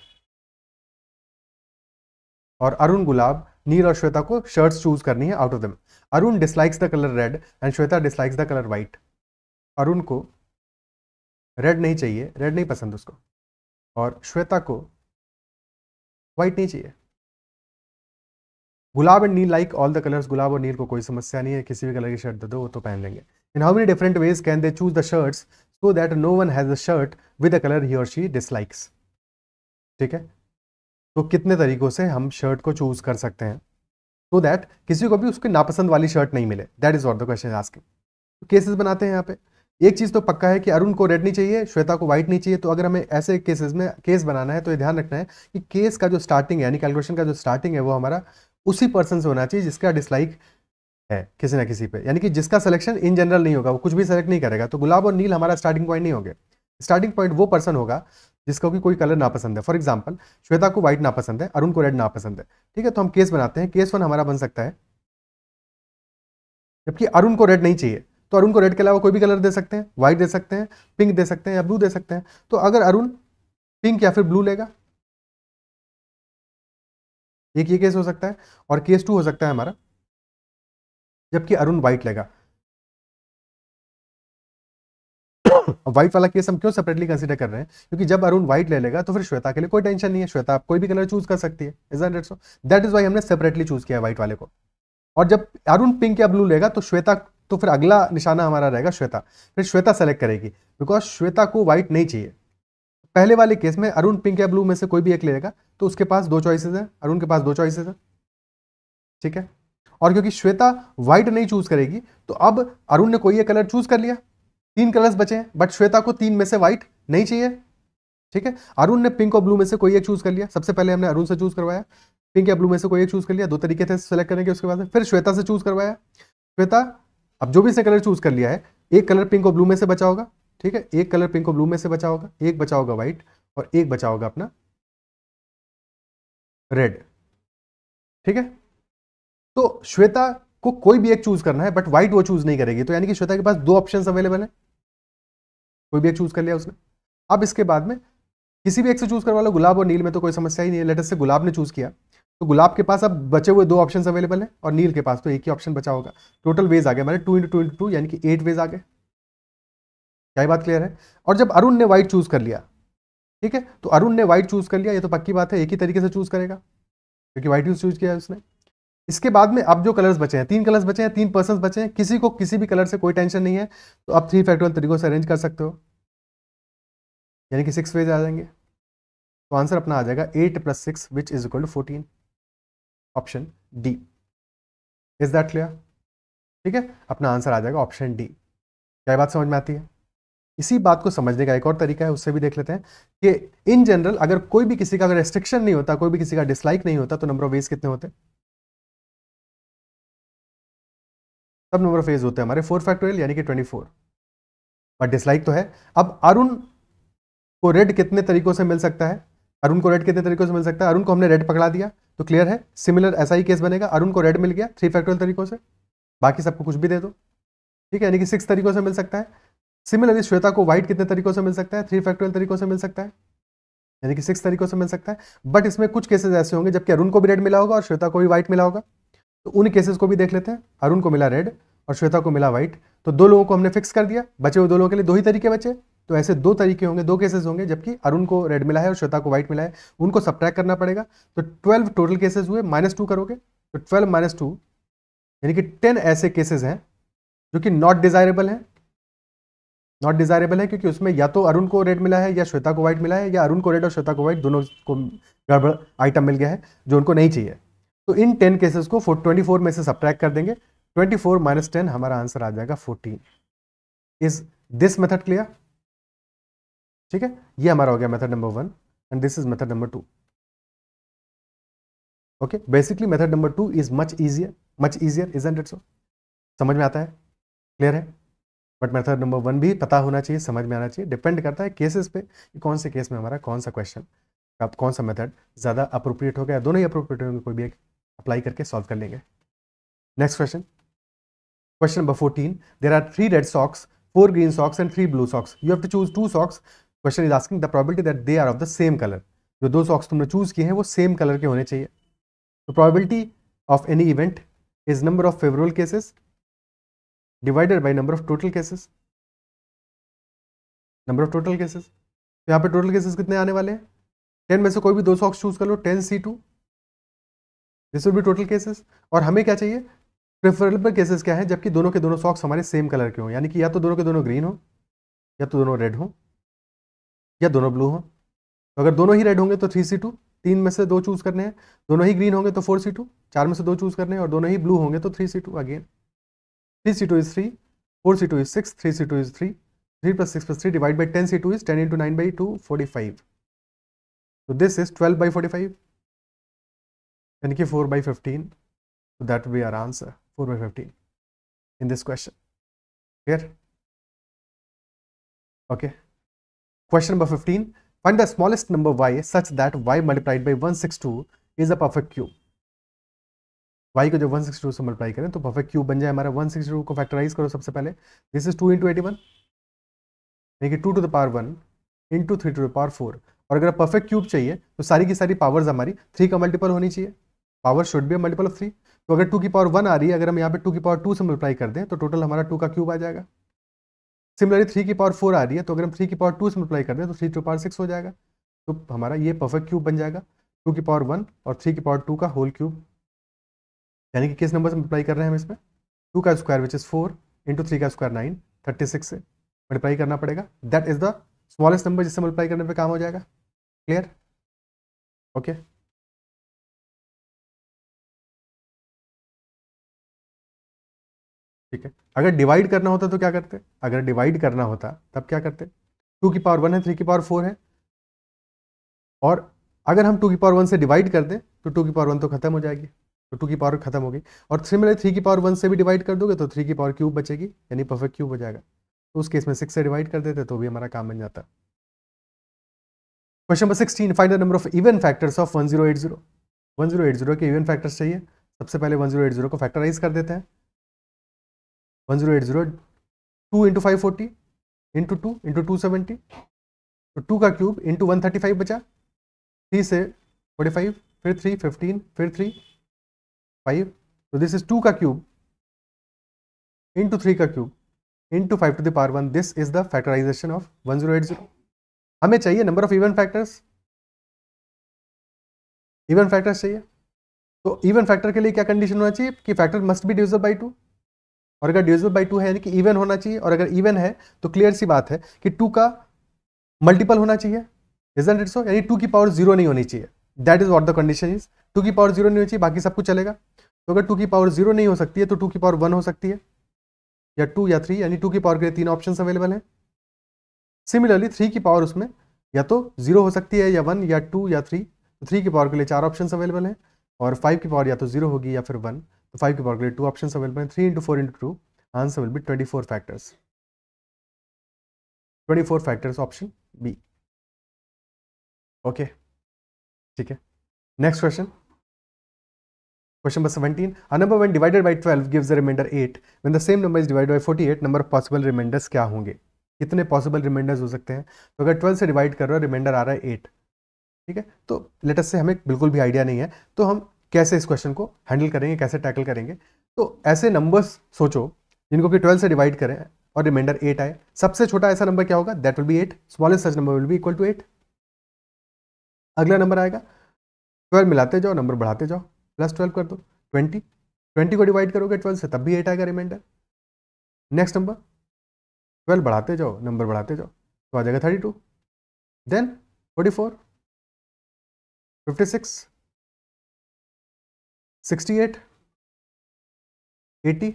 और अरुण, गुलाब, नील और श्वेता को शर्ट्स चूज करनी है out of them. Arun dislikes the colour red and Shweta dislikes the colour white. Arun को red नहीं चाहिए, रेड नहीं पसंद उसको, और श्वेता को व्हाइट नहीं चाहिए. Gulab and Neel like all the colours. Gulab और नील को कोई समस्या नहीं है, किसी भी कलर की शर्ट दे दो वो तो पहन लेंगे. In how many different ways can they choose the shirts so that no one has a shirt with the colour he और शी डिसलाइक्स. ठीक है, तो कितने तरीकों से हम शर्ट को चूज कर सकते हैं सो दैट किसी को भी उसके नापसंद वाली शर्ट नहीं मिले. That is what the question is asking. तो केसेस बनाते हैं यहाँ पे. एक चीज तो पक्का है कि अरुण को रेड नहीं चाहिए, श्वेता को व्हाइट नहीं चाहिए. तो अगर हमें ऐसे केसेस में केस बनाना है तो ये ध्यान रखना है कि केस का जो स्टार्टिंग है, यानी कैलकुलेशन का जो स्टार्टिंग है, वो हमारा उसी पर्सन से होना चाहिए जिसका डिसलाइक है किसी ना किसी पे, यानी कि जिसका सिलेक्शन इन जनरल नहीं होगा, वो कुछ भी सेलेक्ट नहीं करेगा. तो गुलाब और नील हमारा स्टार्टिंग पॉइंट नहीं होंगे. स्टार्टिंग पॉइंट वो पर्सन होगा जिसको कि कोई कलर नापसंद है. फॉर एग्जाम्पल, श्वेता को व्हाइट नापसंद है, अरुण को रेड नापसंद है. ठीक है, तो हम केस बनाते हैं. केस 1 हमारा बन सकता है जबकि अरुण को रेड नहीं चाहिए, तो अरुण को रेड के अलावा कोई भी कलर दे सकते हैं, व्हाइट दे सकते हैं, पिंक दे सकते हैं, या ब्लू दे सकते हैं. तो अगर अरुण पिंक या फिर ब्लू लेगा, एक ये केस हो सकता है. और केस 2 हो सकता है हमारा जबकि अरुण व्हाइट लेगा. व्हाइट वाला केस हम क्यों सेपरेटली कंसीडर कर रहे हैं? क्योंकि जब अरुण व्हाइट ले लेगा तो फिर श्वेता के लिए कोई टेंशन नहीं है, श्वेता कोई भी कलर चूज कर सकती है. Isn't it so? That is why हमने सेपरेटली चूज किया व्हाइट वाले को. और जब अरुण पिंक या ब्लू लेगा तो श्वेता, तो फिर अगला निशाना हमारा रहेगा श्वेता. फिर श्वेता सेलेक्ट करेगी बिकॉज श्वेता को व्हाइट नहीं चाहिए. पहले वाले केस में अरुण पिंक या ब्लू में से कोई भी एक लेगा तो उसके पास 2 चॉइसेस है, अरुण के पास 2 चॉइसेस है. ठीक है, और क्योंकि श्वेता व्हाइट नहीं चूज करेगी तो अब अरुण ने कोई एक कलर चूज कर लिया, 3 कलर्स बचे हैं, बट श्वेता को 3 में से व्हाइट नहीं चाहिए, ठीक है। अरुण ने पिंक और ब्लू में से कोई एक चूज कर लिया, सबसे पहले हमने अरुण से चूज करवाया, पिंक या ब्लू में से कोई एक चूज कर लिया, 2 तरीके थे सेलेक्ट करने के, उसके बाद फिर श्वेता से चूज करवाया। श्वेता अब जो भी इसने कलर चूज कर लिया है, एक कलर पिंक और ब्लू में से बचा होगा, ठीक है, एक कलर पिंक और ब्लू में से बचा होगा, एक बचा होगा व्हाइट और एक बचा होगा अपना रेड, ठीक है। तो श्वेता को कोई भी एक चूज करना है बट व्हाइट वो चूज नहीं करेगी, तो यानी कि श्वेता के पास 2 ऑप्शंस अवेलेबल है, कोई भी एक चूज कर लिया उसने। अब इसके बाद में किसी भी एक से चूज करवा लो, गुलाब और नील में तो कोई समस्या ही नहीं है, लेटर से गुलाब ने चूज किया तो गुलाब के पास अब बचे हुए 2 ऑप्शंस अवेलेबल है और नील के पास तो एक ही ऑप्शन बचा होगा। टोटल वेज आ गए हमारे 2 × 2 × 2 यानी कि 8 वेज आ गए। क्या बात क्लियर है? और जब अरुण ने व्हाइट चूज कर लिया, ठीक है, तो अरुण ने व्हाइट चूज कर लिया, ये तो पक्की बात है, एक ही तरीके से चूज करेगा क्योंकि व्हाइट चूज किया है उसने। इसके बाद में अब जो कलर्स बचे हैं, 3 कलर्स बचे हैं, 3 पर्सन बचे हैं, किसी को किसी भी कलर से कोई टेंशन नहीं है, तो आप 3 फैक्टोरियल तरीकों से अरेंज कर सकते हो, यानी कि 6 वेज आ जाएंगे। तो आंसर अपना आ जाएगा 8 + 6 which is equal to 14, option D. Is that clear? ठीक है, अपना आंसर आ जाएगा ऑप्शन डी। क्या बात समझ में आती है? इसी बात को समझने का एक और तरीका है, उससे भी देख लेते हैं कि इन जनरल अगर कोई भी किसी का अगर रेस्ट्रिक्शन नहीं होता, कोई भी किसी का डिसलाइक नहीं होता, तो नंबर ऑफ वेज कितने होते हैं? सब नंबर ऑफ वेज होते हैं हमारे 4 फैक्टोरियल यानी कि 24, बट डिसलाइक तो है। अब अरुण को रेड कितने तरीकों से मिल सकता है? अरुण को रेड कितने तरीकों से मिल सकता है? अरुण को हमने रेड पकड़ा दिया तो क्लियर है, सिमिलर ऐसा ही केस बनेगा, अरुण को रेड मिल गया 3 फैक्टोरियल तरीकों से, बाकी सबको कुछ भी दे दो, ठीक है, यानी कि 6 तरीकों से मिल सकता है। सिमिलरली श्वेता को व्हाइट कितने तरीकों से मिल सकता है? 3 फैक्टोरियल तरीकों से मिल सकता है, यानी कि 6 तरीकों से मिल सकता है। बट इसमें कुछ केसेस ऐसे होंगे जबकि अरुण को भी रेड मिला होगा और श्वेता को भी व्हाइट मिला होगा, तो उन केसेस को भी देख लेते हैं। अरुण को मिला रेड और श्वेता को मिला व्हाइट, तो 2 लोगों को हमने फिक्स कर दिया, बचे हुए 2 लोगों के लिए 2 ही तरीके बचे, तो ऐसे 2 तरीके होंगे, 2 केसेस होंगे जबकि अरुण को रेड मिला है और श्वेता को व्हाइट मिला है, उनको सबट्रैक्ट करना पड़ेगा। तो 12 टोटल केसेस हुए, -2 करोगे तो 12 - 2 यानी कि 10 ऐसे केसेस हैं जो कि नॉट डिजायरेबल है। नॉट डिजायरेबल है क्योंकि उसमें या तो अरुण को रेड मिला है या श्वेता को व्हाइट मिला है, या अरुण को रेड और श्वेता को व्हाइट दोनों को गड़बड़ आइटम मिल गया है जो उनको नहीं चाहिए। तो इन 10 केसेस को 24 में से सबट्रैक्ट कर देंगे, 24 - 10 हमारा आंसर आ जाएगा 14। Is this method clear? ठीक है, ये हमारा हो गया method number 1 and this is method number 2। Okay, basically method number 2 is much easier isn't it so? समझ में आता है? क्लियर है? बट मेथड नंबर 1 भी पता होना चाहिए, समझ में आना चाहिए, डिपेंड करता है केसेस पे कि कौन से केस में हमारा कौन सा क्वेश्चन, अब कौन सा मेथड ज़्यादा अप्रोप्रिएट हो गया, दोनों ही अप्रोप्रिएट होंगे, कोई भी एक अप्लाई करके सॉल्व कर लेंगे। Next question, question number 14, there are 3 red socks, 4 green socks and 3 blue socks, you have to choose 2 socks, question is asking the probability that they are of the same colour. जो 2 socks तुमने choose किए हैं वो same colour के होने चाहिए। तो probability of any event is number of favourable cases divided by number of total cases, number of total cases. तो यहाँ पे टोटल केसेस कितने आने वाले हैं? 10 में से कोई भी 2 सॉक्स चूज कर लो, 10C2, this will B total cases. और हमें क्या चाहिए? प्रेफरेबल केसेस क्या है? जबकि दोनों के दोनों सॉक्स हमारे सेम कलर के हों, यानी कि या तो दोनों के दोनों ग्रीन हो, या तो दोनों रेड हो, या दोनों ब्लू हो। तो अगर दोनों ही रेड होंगे तो 3C2, 3 में से 2 चूज करने हैं, दोनों ही ग्रीन होंगे तो 4C2, 4 में से 2 चूज करने हैं, और दोनों ही ब्लू होंगे तो 3C2 again. 3C2 is 3, 4C2 is 6, 3C2 is 3, 3 + 6 + 3 divide by 10C2 is 10 × 9/2 45। So this is 12/45 यानी कि 4/15, so that will be our answer, 4/15 in this question. Clear? Okay. Question number 15, find the smallest number y such that y multiplied by 162 is a perfect cube. y को जब 162 से multiply करें तो perfect cube बन जाए हमारा। 162 को factorise करो सबसे पहले, दिस इज 2 × 81 यानी कि 2 to the power 1 × 3 to the power 4। और अगर परफेक्ट क्यूब चाहिए तो सारी की सारी पावर्स हमारी 3 का मल्टीपल होनी चाहिए, power should be a multiple of 3। तो अगर 2 की पावर 1 आ रही है, अगर हम यहाँ पे 2 की पावर 2 से मल्टीप्लाई कर दें तो टोटल हमारा 2 का क्यूब आ जाएगा। सिमिलरली 3 की पावर 4 आ रही है, तो अगर हम 3 की पावर 2 से मल्टीप्लाई कर दें तो 3 to the power 6 हो जाएगा। तो हमारा ये परफेक्ट क्यूब बन जाएगा, 2 की पावर 1 और 3 की पावर 2 का होल क्यूब। यानी कि किस नंबर से मल्टीप्लाई कर रहे हैं हम इसमें? 2 का स्क्वायर विच इज 4 × 3 का स्क्वायर 9, 36 से मल्टीप्लाई करना पड़ेगा। That is the smallest number जिससे मल्टीप्लाई करने पे काम हो जाएगा। क्लियर? ओके। ठीक है। अगर डिवाइड करना होता तो क्या करते? अगर डिवाइड करना होता तब क्या करते? 2 की पावर 1 है, 3 की पावर 4 है, और अगर हम 2 की पावर 1 से डिवाइड कर दें तो 2 की पावर 1 तो खत्म हो जाएगी, तो 2 की पावर खत्म हो गई। और सिमिलरली 3 की पावर 1 से भी डिवाइड कर दोगे तो 3 की पावर क्यूब बचेगी, यानी परफेक्ट क्यूब हो जाएगा। तो उस केस में 6 से डिवाइड कर देते तो भी हमारा काम बन जाता। Question number 16, find the number of even factors of 1080। 1080 के इवन फैक्टर्स चाहिए। सबसे पहले 1080 को फैक्टराइज कर देते हैं। 1080 2 इंटू 540 इंटू 2 इंटू 270, तो 2 का क्यूब इंटू 135 बचा, 3 से 45, फिर 3 15, फिर 3 5, तो दिस इज 2 का क्यूब इंटू 3 का cube into 5 to the power 1। This is the factorisation of 1080। हमें चाहिए number of even factors, even factors चाहिए। तो इवन फैक्टर के लिए क्या कंडीशन होना चाहिए कि factor must be divisible by 2, और अगर डिविजिबल बाई 2 है यानी कि इवन होना चाहिए, और अगर इवन है तो क्लियर सी बात है कि 2 का मल्टीपल होना चाहिए, इजंट इट सो? यानी 2 की पावर 0 नहीं होनी चाहिए। That is what the condition is. 2 की पावर 0 नहीं होनी चाहिए, बाकी सब कुछ चलेगा। तो अगर 2 की पावर 0 नहीं हो सकती है तो 2 की पावर 1 हो सकती है, या 2 या 3, यानी 2 की पावर के लिए 3 ऑप्शन अवेलेबल हैं। सिमिलरली 3 की पावर उसमें या तो 0 हो सकती है, या 1 या 2 या 3, तो 3 की पावर के लिए 4 ऑप्शन अवेलेबल हैं। और 5 की पावर या तो 0 होगी या फिर 1, तो 5 की पावर के लिए 2 ऑप्शन अवेलेबल हैं। 3 into 4 into 2, answer will be 24 factors. 24 factors, option B. Okay, ठीक है। Next question, question number 17, a number when divided by 12 gives the remainder 8, when the same number is divided by 48, number of possible remainders क्या होंगे? कितने possible reminders हो सकते हैं? तो अगर 12 से डिवाइड कर रहे हो, रिमाइंडर आ रहा है 8, ठीक है। तो लेट अस से हमें बिल्कुल भी आइडिया नहीं है, तो हम कैसे इस क्वेश्चन को हैंडल करेंगे, कैसे टैकल करेंगे? तो ऐसे नंबर्स सोचो जिनको कि 12 से डिवाइड करें और रिमाइंडर 8 आए। सबसे छोटा ऐसा नंबर क्या होगा? That will be 8। Smallest such number will be equal to 8। अगला नंबर आएगा, 12 मिलाते जाओ, नंबर बढ़ाते जाओ, प्लस 12 कर दो, 20। 20 को डिवाइड करोगे 12 से, तब भी 8 आएगा रिमाइंडर। नेक्स्ट नंबर 12 बढ़ाते जाओ, नंबर बढ़ाते जाओ, तो आ जाएगा 32, then 44, 56, 68, 80,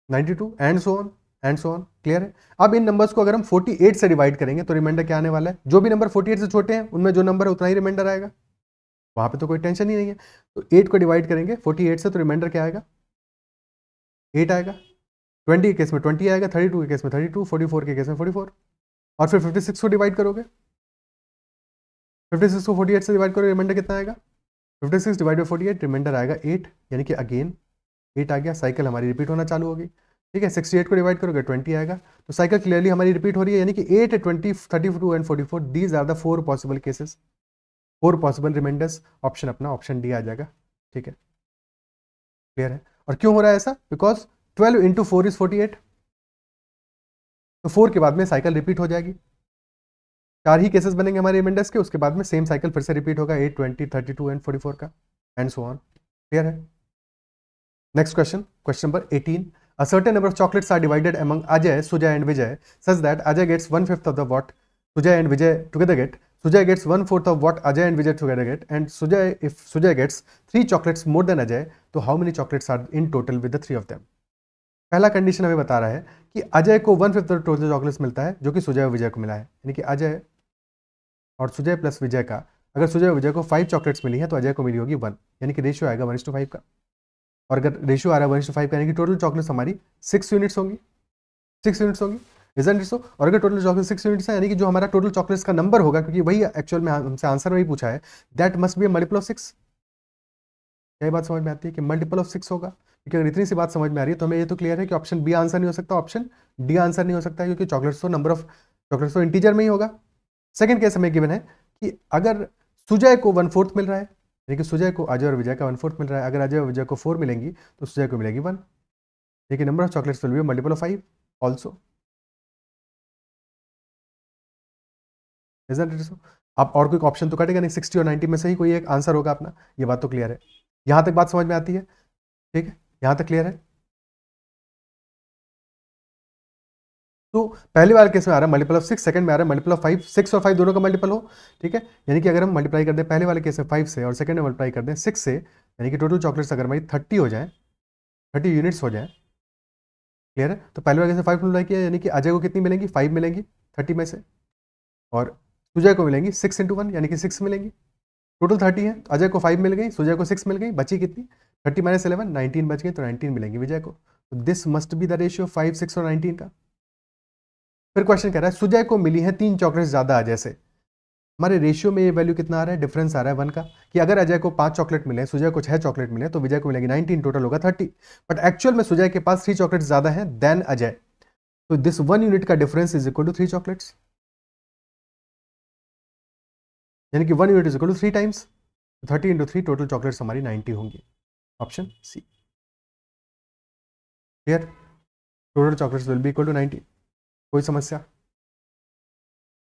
92 and so on and so on. Clear है? अब इन नंबर्स को अगर हम 48 से डिवाइड करेंगे तो रिमाइंडर क्या आने वाला है? जो भी नंबर 48 से छोटे हैं उनमें जो नंबर है उतना ही रिमाइंडर आएगा, वहां पे तो कोई टेंशन ही नहीं है। तो 8 को डिवाइड करेंगे 48 से तो रिमाइंडर क्या आएगा? 8 आएगा। 20 के केस में 20 आएगा, 32 के केस में 32, 44 के केस में 44, और फिर 56 को डिवाइड करोगे, 56 को 48 से डिवाइड करोगे, रिमाइंडर कितना आएगा? 56 डिवाइड बाई 48, रिमाइंडर आएगा 8, यानी कि अगेन 8 आ गया। साइकिल हमारी रिपीट होना चालू होगी, ठीक है। 68 को डिवाइड करोगे 20 आएगा, तो साइकिल क्लियरली हमारी रिपीट हो रही है, यानी कि 8, 20, 32 and 44, these are the 4 possible cases, 4 possible remainders. Option अपना ऑप्शन डी आ जाएगा, ठीक है। क्लियर है? और क्यों हो रहा है ऐसा? बिकॉज 12 इंटू 4 इज 48, तो 4 के बाद में साइकिल रिपीट हो जाएगी। 4 ही केसेस बनेंगे हमारे रिमाइंडर्स के, उसके बाद में सेम साइकिल फिर से रिपीट होगा, 8, 20, 32 एंड 44 का, एंड सो ऑन। क्लियर है? Next question, question number 18, a certain number of chocolates are divided among Ajay, Sujay and Vijay such that Ajay gets 1/5 of the what Sujay and Vijay together get, Sujay gets 1/4 of what Ajay and Vijay together get, and if Sujay gets 3 chocolates more than Ajay, तो how many chocolates are in total with the 3 of them? पहला condition हमें बता रहा है कि अजय को 1/5 total chocolates मिलता है जो कि सुजय और विजय को मिला है, यानी कि अजय और सुजय प्लस विजय का, अगर सुजय और विजय को 5 चॉकलेट्स मिली है तो अजय को मिली होगी 1, यानी कि रेशियो आएगा 1:5 का। और अगर रेशियो आ रहा है 1:5 का, यानी कि टोटल चॉकलेट्स हमारी 6 यूनिट्स होंगी, 6 यूनिट्स होंगी, इजंट इट सो? और अगर टोटल चॉकलेट 6 यूनिट्स है, यानी कि जो हमारा टोटल चॉकलेट्स का नंबर होगा, क्योंकि वही एक्चुअल में हमसे आंसर वही पूछा है, that must be a multiple of 6। यही बात समझ में आती है कि मल्टीपल ऑफ 6 होगा, क्योंकि अगर इतनी सी बात समझ में आ रही है तो हमें ये तो क्लियर है कि ऑप्शन बी आंसर नहीं हो सकता, ऑप्शन डी आंसर नहीं हो सकता, क्योंकि चॉकलेट्स तो नंबर ऑफ चॉकलेट्स तो इंटीजर में ही होगा। सेकंड केस हमें गिवन है कि अगर सुजय को 1/4 मिल रहा है, यानी कि सुजय को अजय और विजय का 1/4 मिल रहा है, अगर अजय और विजय को 4 मिलेंगी तो सुजय को मिलेगी 1, लेकिन number of chocolates will be multiple of 5 also. Isn't it so? आप और कोई ऑप्शन तो कटेगा नहीं, 60 और 90 में से ही कोई एक आंसर होगा अपना, ये बात तो क्लियर है। यहां तक बात समझ में आती है, ठीक है? यहां तक क्लियर है? तो पहले वाले केस में आ रहा है मल्टीपल ऑफ 6, सेकंड में आ रहा है मल्टीपल ऑफ 5, 6 और 5 दोनों का मल्टीपल हो, ठीक है। यानी कि अगर हम मल्टीप्लाई कर दें पहले वाले केस में 5 से और सेकंड में मल्टीप्लाई कर दें 6 से, यानी कि टोटल चॉकलेट्स अगर हमारी 30 हो जाए, 30 यूनिट्स हो जाए। क्लियर है? तो पहले वाले से 5 मल्टीप्लाई किया, यानी कि अजय को कितनी मिलेंगी, 5 मिलेंगी 30 में से, और सुजय को मिलेंगी 6 × 1 यानी कि 6 मिलेंगी। टोटल 30 है, तो अजय को 5 मिल गई, सुजय को 6 मिल गई, बची कितनी, 30 - 11 19 बच गई, तो 19 मिलेंगी विजय को। तो this must be the ratio 5, 6 और 19 का। फिर क्वेश्चन कह रहा है सुजय को मिली है 3 चॉकलेट्स ज़्यादा अजय से। हमारे रेशियो में ये वैल्यू कितना आ रहा है, डिफरेंस आ रहा है 1 का, कि अगर अजय को 5 चॉकलेट मिले, सुजय को 6 चॉकलेट मिले, तो विजय को मिलेगी 19, टोटल होगा 30। बट एक्चुअल में सुजय के पास 3 चॉकलेट ज़्यादा है देन अजय, तो दिस 1 यूनिट का difference is equal to 3 chocolates, यानी कि 1 unit is equal to 3 times, 30 × 3 total chocolates हमारी 90 होंगी। Option C. Clear? Total chocolates will be equal to 90। कोई समस्या?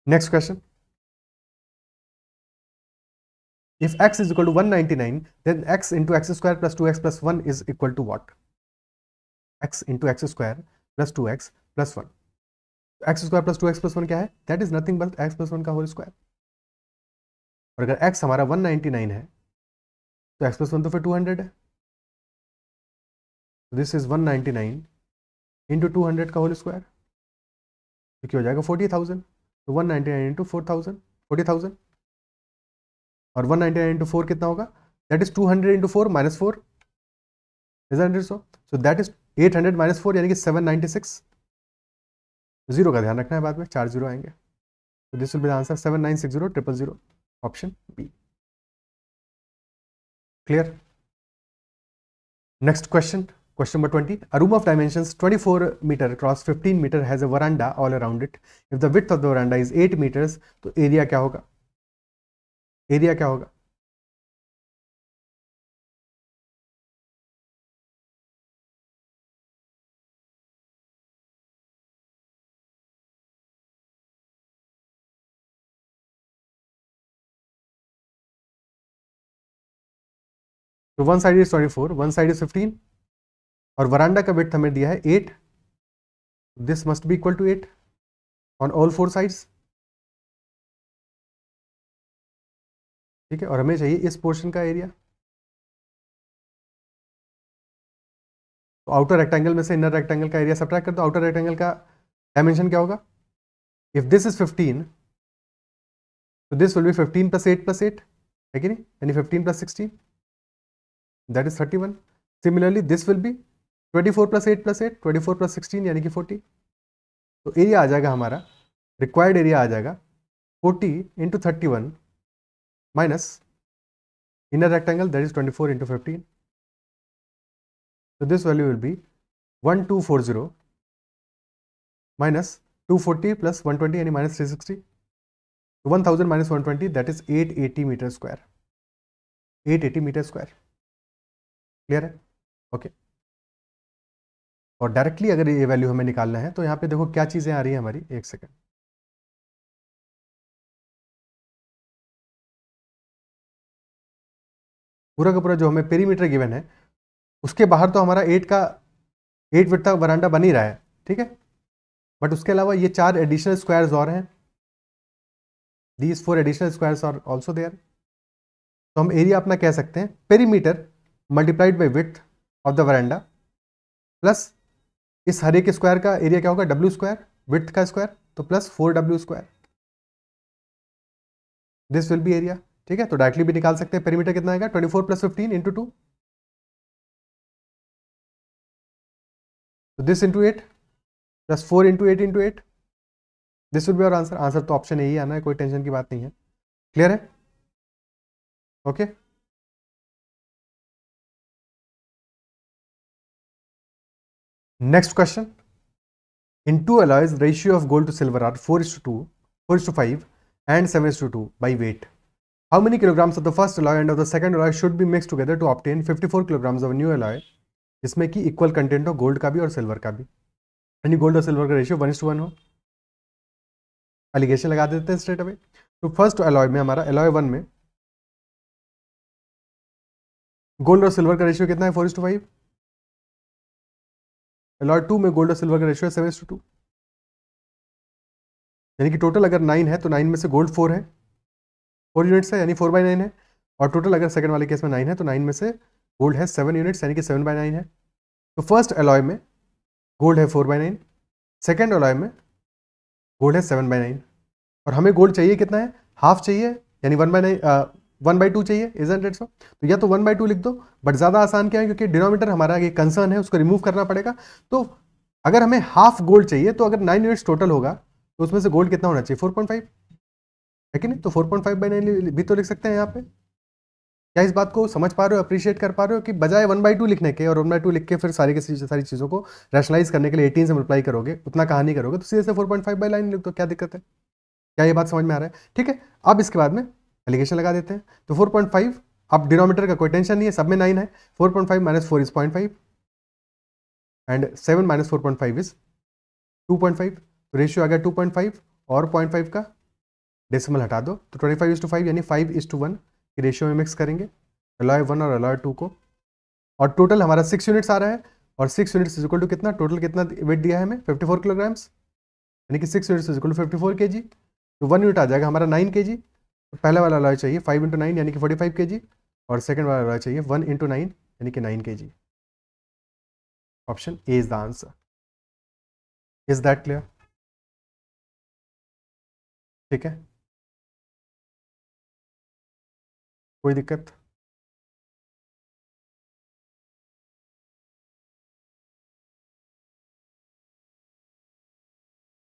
Next question, if x is equal to 199 then x into x square plus 2x plus 1 is equal to what? x into x square plus 2x plus 1, x square plus 2x plus 1 क्या है, that is nothing but x plus 1 का whole square. और अगर x हमारा 199 है तो x plus 1 तो फिर 200 है, दिस इज 199 इंटू 200 का होल स्क्वायर, तो क्या हो जाएगा 40,000। तो 199 इंटू 4,000 40,000, और 199 इंटू 4 कितना होगा, that is 200 into 4 minus 4, isn't it so? So that is 800 minus 4 यानी कि 796। जीरो का ध्यान रखना है, बाद में 4 जीरो आएंगे, तो this will be the answer 7960000, option B. Clear? Next question, question number 20. A room of dimensions 24 meter across 15 meter has a veranda all around it. If the width of the veranda is 8 meters, तो area क्या होगा, area क्या होगा? तो one side is 24, one side is 15, और veranda का width हमें दिया है 8, this must be equal to 8 on all 4 sides. ठीक है, और हमें चाहिए इस पोर्शन का एरिया। तो आउटर रेक्टेंगल में से इनर रेक्टेंगल का एरिया सब्ट्रैक्ट कर दो। आउटर रेक्टेंगल का डायमेंशन क्या होगा, इफ दिस इज 15 तो दिस विल बी 15 + 8 + 8 है कि नहीं, यानी 15 + 16 that is 31। Similarly this will be 24 + 8 + 8 24 + 16 यानी कि 40। तो एरिया आ जाएगा हमारा, रिक्वायर्ड एरिया आ जाएगा 40 × 31 minus inner rectangle that is 24 × 15। So this value will be 1240 minus 240 plus 120 यानी minus 360, 1000 minus 120 that is 880 meter square, 880 meter square। Clear है? ओके। और directly अगर ये वैल्यू हमें निकालना है तो यहाँ पे देखो क्या चीज़ें आ रही है हमारी, एक सेकेंड, पूरा का पूरा जो हमें पेरीमीटर गिवन है उसके बाहर तो हमारा 8 विड्थ का वरांडा बन ही रहा है, ठीक है, बट उसके अलावा ये 4 एडिशनल स्क्वायर्स और हैं, these 4 additional squares are also there. तो हम एरिया अपना कह सकते हैं perimeter multiplied by width of the veranda plus इस हर एक स्क्वायर का एरिया क्या होगा, डब्ल्यू स्क्वायर, विड्थ का स्क्वायर, तो plus 4w square, this will be area. ठीक है, तो डायरेक्टली भी निकाल सकते हैं, पेरीमीटर कितना आएगा 24 + 15 × 2, तो this into 8 plus 4 × 8 × 8, this will be our answer. Answer तो ऑप्शन यही आना है, कोई टेंशन की बात नहीं है। क्लियर है? Okay. Next question, in 2 alloys ratio of gold to silver are 4:2, 4:5 and 7:2 by weight. How many kilograms of the first alloy and of the second alloy should be mixed together to obtain 54 kilograms of a new alloy, जिसमें कि equal content हो gold का भी और silver का भी, यानी gold और सिल्वर का रेशियो 1:1 हो। एलिगेशन लगा देते हैं स्ट्रेट अवे। तो फर्स्ट अलॉय में हमारा अलॉय 1 में गोल्ड और सिल्वर का रेशियो कितना है 4:5, अलॉय 2 में गोल्ड और सिल्वर का रेशियो है 7:2, यानी कि टोटल अगर 9 है तो 9 में से गोल्ड 4 है, 4 यूनिट्स है यानी 4/9 है, और टोटल अगर सेकंड वाले केस में 9 है तो 9 में से गोल्ड है 7 यूनिट्स यानी कि 7/9 है। तो फर्स्ट अलॉय में गोल्ड है 4/9, सेकेंड अलॉय में गोल्ड है 7/9, और हमें गोल्ड चाहिए कितना है, हाफ चाहिए, यानी 1/2 चाहिए, इजंट इट सो? तो या तो 1/2 लिख दो, बट ज़्यादा आसान क्या है, क्योंकि डिनोमीटर हमारा ये कंसर्न है, उसको रिमूव करना पड़ेगा। तो अगर हमें हाफ गोल्ड चाहिए, तो अगर 9 यूनिट्स टोटल होगा, तो उसमें से गोल्ड कितना होना चाहिए, 4.5, है कि नहीं? तो 4.5/9 भी तो लिख सकते हैं यहाँ पे। क्या इस बात को समझ पा रहे हो, अप्रिशिएट कर पा रहे हो, कि बजाय 1/2 लिखने के और 1/2 लिख के फिर सारी चीज़ों को रैशनलाइज करने के लिए 18 से मल्टीप्लाई करोगे, उतना कहानी करोगे, तो सीधे से 4.5/9 लिख दो, क्या दिक्कत है? क्या ये बात समझ में आ रहा है? ठीक है, अब इसके बाद में एलिगेशन लगा देते हैं। तो 4.5, अब डिनोमीटर का कोई टेंशन नहीं है, सब में 9 है। 4.5 - 4 इज 0.5 एंड 7 - 4.5 इज 2.5। रेशियो आ गया 2.5 और 0.5 का डेसिमल हटा दो, तो 25:5 यानी 5:1 की रेशियो में मिक्स करेंगे अलॉय 1 और अलॉय 2 को, और टोटल हमारा 6 यूनिट्स आ रहा है, और 6 यूनिट्स इज इक्वल टू कितना, टोटल कितना वेट दिया है हमें, 54 किलोग्राम्स, यानी कि 6 units is equal to 54 kg। तो 1 यूनिट आ जाएगा हमारा 9 kg। तो पहला वाला अलॉय चाहिए 5 × 9 यानी कि 45 kg, और सेकंड वाला अलॉय चाहिए 1 × 9 यानी कि 9 kg। Option A is the answer. Is that clear? ठीक है, कोई दिक्कत?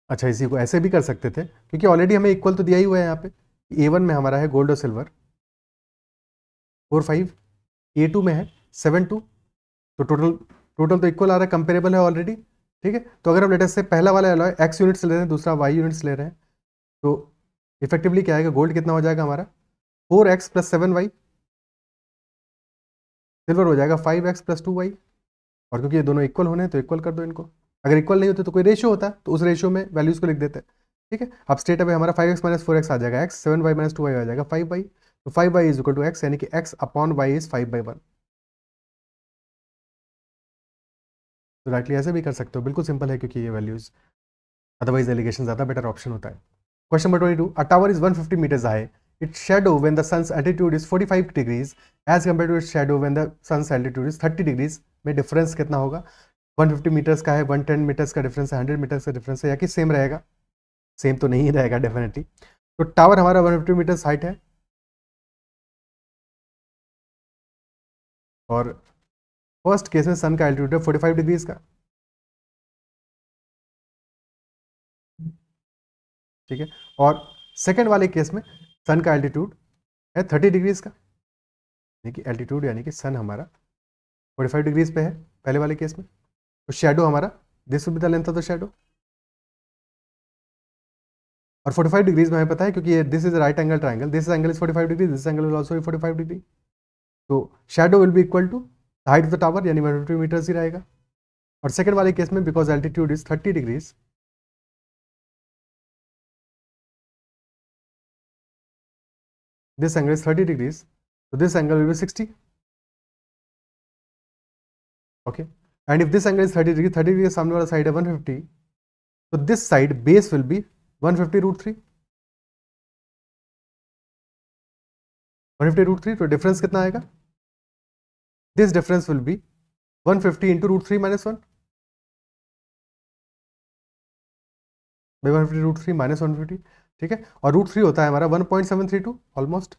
अच्छा, इसी को ऐसे भी कर सकते थे, क्योंकि ऑलरेडी हमें इक्वल तो दिया ही हुआ है यहाँ पे। A1 में हमारा है गोल्ड और सिल्वर 4/5, A2 में है 7/2, तो टोटल टोटल तो इक्वल आ रहा है, कंपेरेबल है ऑलरेडी। ठीक है, तो अगर हम लेटेस्ट से पहला वाला अलॉय x यूनिट्स ले रहे हैं, दूसरा y यूनिट्स ले रहे हैं, तो इफेक्टिवली क्या आएगा, गोल्ड कितना हो जाएगा हमारा 4x + 7y, सिल्वर हो जाएगा 5x + 2y, और क्योंकि ये दोनों इक्वल होने हैं तो इक्वल कर दो इनको। अगर इक्वल नहीं होते तो कोई रेशियो होता तो उस रेशियो में वैल्यूज को लिख देते। ठीक है, अब स्टेट अवे हमारा 5x - 4x आ जाएगा x, 7y - 2y आ जाएगा 5y, तो 5y is equal to x, यानी कि x/y इज 5/1। तो डायरेक्टली ऐसे भी कर सकते हो, बिल्कुल सिंपल है, क्योंकि ये वैल्यूज, अदरवाइज एलिगेशन ज़्यादा बेटर ऑप्शन होता है। Question number 22, a tower is 150 meters high, its shadow when the sun's altitude is 45 degrees as compared to its shadow when the sun's altitude is 30 degrees, में difference कितना होगा? 150 metres का है, 110 metres का difference है, 100 metres का difference है, या कि सेम रहेगा? सेम तो नहीं रहेगा डेफिनेटली। तो टावर हमारा 150 मीटर्स हाइट है, और फर्स्ट केस में सन का एल्टीट्यूड है 45 डिग्रीज का। ठीक है, और सेकेंड वाले केस में सन का एल्टीट्यूड है 30 डिग्रीज का, यानी कि एल्टीट्यूड यानी कि सन हमारा 45 डिग्रीज पे है पहले वाले केस में। तो शेडो हमारा, this will be the length of the shadow, और 45 डिग्रीज में हमें पता है, क्योंकि ये this is right angle triangle, this angle is 45 degree, this angle is also 45 degree. तो shadow will be equal to height of the tower, यानी 150 metres ही रहेगा। और सेकंड वाले केस में because altitude is 30 degrees, this angle is 30 degrees, so this angle will be 60. Okay, and if this angle is 30 degree, 30 degree सामने वाला side है 150, so this side base will be 150√3, 150√3, तो difference कितना आएगा? This difference will be 150 into √3 - 1 by 150√3 - 150। ठीक है, और √3 होता है हमारा 1.732 ऑलमोस्ट,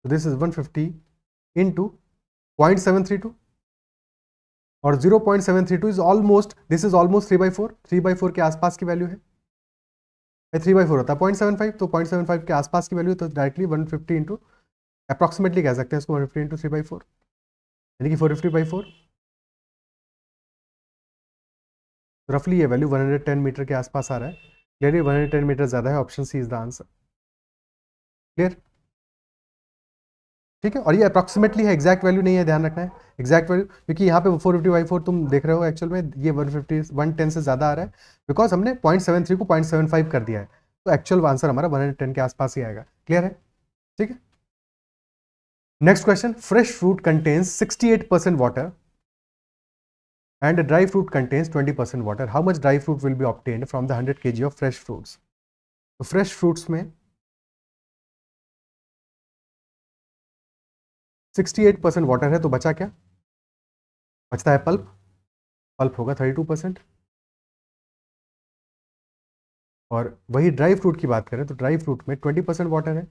तो दिस इज 150 into 0.732, और 0.732 is almost, this is almost 3/4, 3/4 के आसपास की वैल्यू है। 3/4 होता है 0.75, तो 0.75 के आसपास की वैल्यू, तो डायरेक्टली 150 इंटू, अप्रॉक्सीमेटली कह सकते हैं इसको 150 इंटू 3/4, यानी कि 450/4, रफली ये वैल्यू 110 मीटर के आसपास आ रहा है। क्लियरली 110 मीटर ज़्यादा है, option C is the answer. Clear? ठीक है, और ये अप्रॉक्सीमेटली है, एग्जैक्ट वैल्यू नहीं है, ध्यान रखना है एग्जैक्ट वैल्यू, क्योंकि यहाँ पे 450/4 तुम देख रहे हो, एक्चुअल में ये 110 से ज़्यादा आ रहा है, बिकॉज हमने 0.73 को 0.75 कर दिया है, तो एक्चुअल आंसर हमारा 110 के आसपास ही आएगा। क्लियर है? ठीक है, next question, fresh fruit contains 68% water and dry fruit contains 20% water. How much dry fruit will be obtained from the 100 kg of fresh fruits? तो फ्रेश फ्रूट्स में 68% वाटर है, तो बचा क्या? बचता है पल्प, पल्प होगा 32%। और वही ड्राई फ्रूट की बात करें तो ड्राई फ्रूट में 20% वाटर है,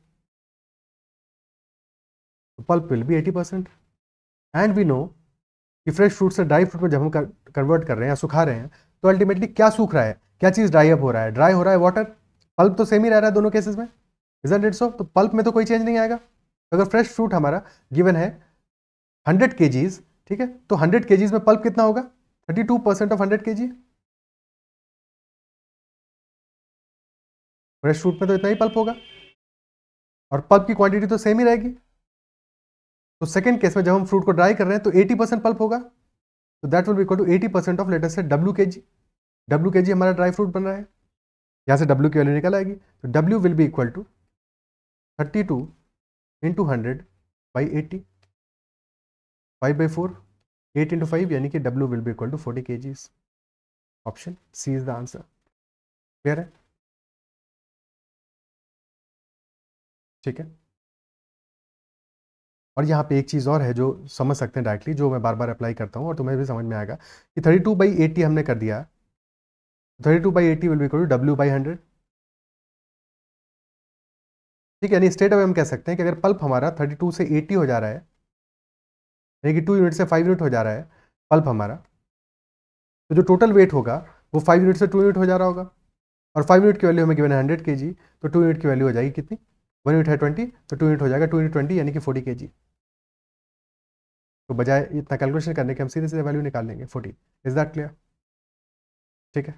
तो pulp will be 80%। And we know कि फ्रेश फ्रूट से ड्राई फ्रूट में जब हम कन्वर्ट कर रहे हैं या सुखा रहे हैं तो अल्टीमेटली क्या सूख रहा है, क्या चीज़ ड्राई अप हो रहा है, ड्राई हो रहा है वाटर। पल्प तो सेम ही रह रहा है दोनों केसेस में, इजंट इट सो? तो पल्प में तो कोई चेंज नहीं आएगा। तो अगर फ्रेश फ्रूट हमारा गिवन है 100 kgs, ठीक है, तो 100 kgs में पल्प कितना होगा? 32% ऑफ 100 kg। फ्रेश फ्रूट में तो इतना ही पल्प होगा और पल्प की क्वांटिटी तो सेम ही रहेगी। तो सेकंड केस में जब हम फ्रूट को ड्राई कर रहे हैं तो 80% पल्प होगा, तो that will be equal to 80% of let us say WkG। WkG हमारा ड्राई फ्रूट बन रहा है, यहाँ से W की वैल्यू निकल आएगी, तो W will be equal to 32 into 100/80, 5/4, 8 into 5, यानी कि W will be equal to 40 kgs। Option C is the answer. Clear है? ठीक है। और यहाँ पे एक चीज़ और है जो समझ सकते हैं डायरेक्टली, जो मैं बार बार अप्लाई करता हूँ और तुम्हें भी समझ में आएगा कि 32/80 हमने कर दिया, 32/80 will be equal to W/100। ठीक है, यानी स्ट्रेट अवे हम कह सकते हैं कि अगर पल्प हमारा 32 से 80 हो जा रहा है, यानी कि 2 यूनिट से 5 यूनिट हो जा रहा है पल्प हमारा, तो जो टोटल वेट होगा वो 5 यूनिट से 2 यूनिट हो जा रहा होगा। और 5 यूनिट की वैल्यू हमें गिवन है 100 kg, तो 2 यूनिट की वैल्यू हो जाएगी कितनी? 1 यूनिट है 20, तो 2 यूनिट हो जाएगा 2 × 20 यानी कि 40 kg। तो बजाय इतना कैलकुलेशन करने के हम सीधे सीधे वैल्यू निकाल लेंगे 40। Is that clear? ठीक है।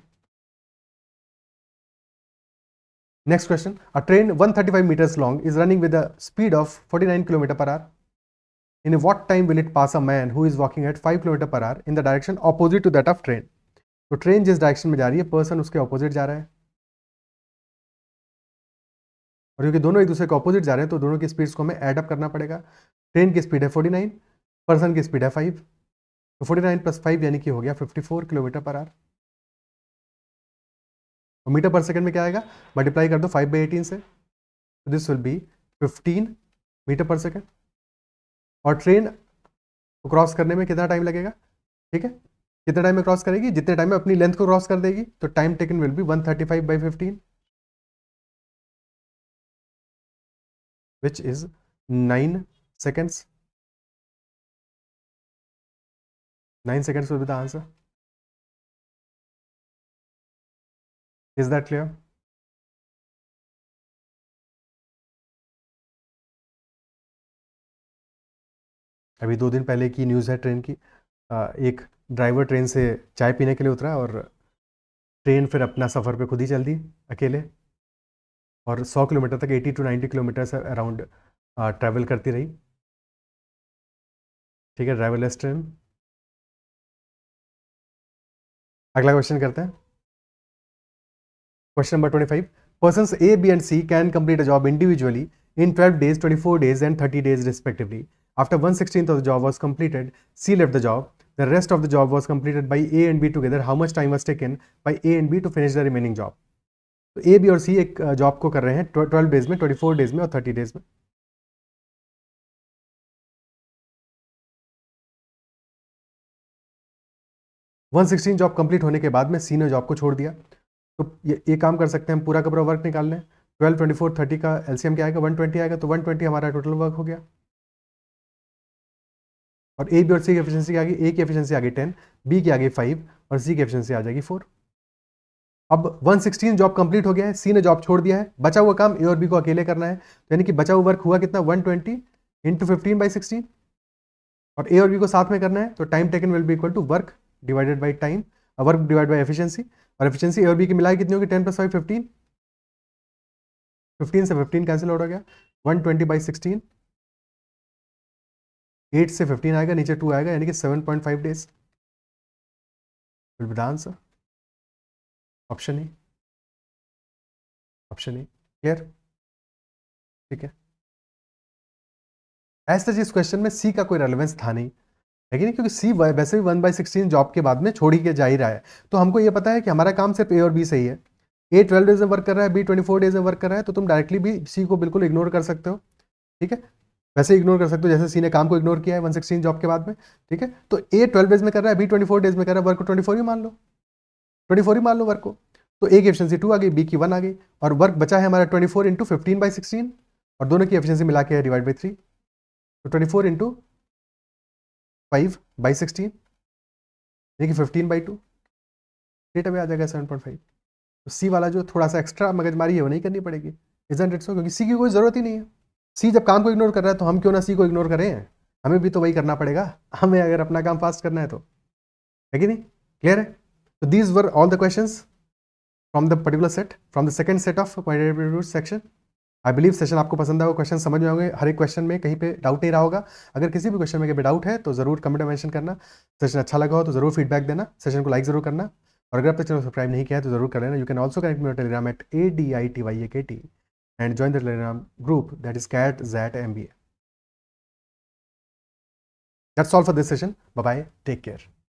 Next question, a train 135 meters long is running with a speed of 49 km/h. In what time will it pass a man who is walking at 5 km/h in the direction opposite to that of train? तो train जिस direction में जा रही है, person उसके opposite जा रहा है, और क्योंकि दोनों एक दूसरे के ऑपोजिट जा रहे हैं तो दोनों की स्पीड्स को हमें ऐड अप करना पड़ेगा। ट्रेन की स्पीड है 49, पर्सन की स्पीड है 5, तो 49 + 5 यानी कि हो गया 54 km/h। और मीटर पर सेकंड में क्या आएगा? मल्टीप्लाई कर दो 5/18 से, तो दिस विल बी 15 मीटर पर सेकंड। और ट्रेन को क्रॉस करने में कितना टाइम लगेगा? ठीक है, कितने टाइम में क्रॉस करेगी? जितने टाइम में अपनी लेंथ को क्रॉस कर देगी, तो time taken will B 135/15, which is 9 seconds। 9 seconds will be the answer. Is that clear? अभी 2 दिन पहले की न्यूज़ है ट्रेन की। एक ड्राइवर ट्रेन से चाय पीने के लिए उतरा और ट्रेन फिर अपना सफ़र पे खुद ही चल दी अकेले, और 100 किलोमीटर तक 80 to 90 किलोमीटर अराउंड ट्रैवल करती रही। ठीक है, ड्राइवरलेस ट्रेन। अगला क्वेश्चन करते हैं, question number 25। Persons A, B and C can complete a job individually in 12 days, 24 days and 30 days respectively. After 1/16 of the job was completed, C left the job. The rest of the job was completed by A and B together. How much time was taken by A and B to finish the remaining job? तो A, B और C एक job को कर रहे हैं 12 days में, 24 days में और 30 डेज में। वन 16 जॉब कंप्लीट होने के बाद में C ने जॉब को छोड़ दिया, तो ये काम कर सकते हैं हम, पूरा का पूरा वर्क निकाल लें। 12, 24, 30 का एलसीएम क्या आएगा? 120 आएगा, तो 120 हमारा टोटल वर्क हो गया। और ए, बी और सी की एफिशिएंसी आ गई, ए की एफिशिएंसी आ गई 10, बी की आ गई 5 और सी की एफिशिएंसी आ जाएगी 4। अब 116 जॉब कंप्लीट हो गया है, सी ने जॉब छोड़ दिया है, बचा हुआ काम ए और बी को अकेले करना है, तो यानी कि बचा हुआ वर्क हुआ कितना? 120 × 15/16, और ए और बी को साथ में करना है, तो time taken will be equal to work divided by time, work divide by efficiency, और एफिशिएंसी ए और बी की मिलाई कितनी होगी? 10 + 5 15, 15 से 15 कैंसिल आउट हो गया, 120/16, 8 से 15 आएगा, नीचे 2 आएगा, यानी कि 7.5 days will be the answer. Option A, option A. Clear? ठीक है। ऐसा इस क्वेश्चन में सी का कोई रेलेवेंस था नहीं, लेकिन नहीं, क्योंकि सी वैसे भी 1/16 जॉब के बाद में छोड़ ही के जा ही रहा है, तो हमको ये पता है कि हमारा काम सिर्फ ए और बी सही है। ए 12 डेज में वर्क कर रहा है, बी 24 डेज में वर्क कर रहा है, तो तुम डायरेक्टली भी सी को बिल्कुल इग्नोर कर सकते हो। ठीक है, वैसे इग्नोर कर सकते हो जैसे सी ने काम को इग्नोर किया है 116 जॉब के बाद में, ठीक है। तो ए 12 डेज में कर रहा है, बी 24 डेज में कर रहा है, वर्क को 24 ही मान लो, 24 ही मान लो वर्क को। तो ए की एफिशिएंसी 2 आ गई, बी की 1 आ गई, और वर्क बचा है हमारा 24 इंटू 15/16, और दोनों की एफिशिएंसी मिला के डिवाइड बाई 3, तो 24 इंटू 5/16 यानी कि 15/2, डेटा में आ जाएगा 7.5। तो सी वाला जो थोड़ा सा एक्स्ट्रा मगजमारी है वो नहीं करनी पड़ेगी, इजंट इट सो, क्योंकि सी की कोई ज़रूरत ही नहीं है। सी जब काम को इग्नोर कर रहा है तो हम क्यों ना सी को इग्नोर करें, हमें भी तो वही करना पड़ेगा, हमें अगर अपना काम फास्ट करना है तो, है कि नहीं? क्लियर है? तो these were all the questions from the particular set, from the second set of quantitative section. I believe session आपको पसंद आएगा, क्वेश्चन समझ में होंगे, हर एक क्वेश्चन में कहीं पे डाउट नहीं रहा होगा। अगर किसी भी क्वेश्चन में कहीं पे डाउट है तो जरूर कमेंट में मेंशन करना। सेशन अच्छा लगा हो तो जरूर फीडबैक देना, सेशन को लाइक जरूर करना, और अगर आपने चैनल सब्सक्राइब नहीं किया है तो जरूर कर लेना। You can also connect me Telegram at ADITYAKT and join the Telegram group that is CAT XAT MBA. That's all for this session. Bye bye. Take care.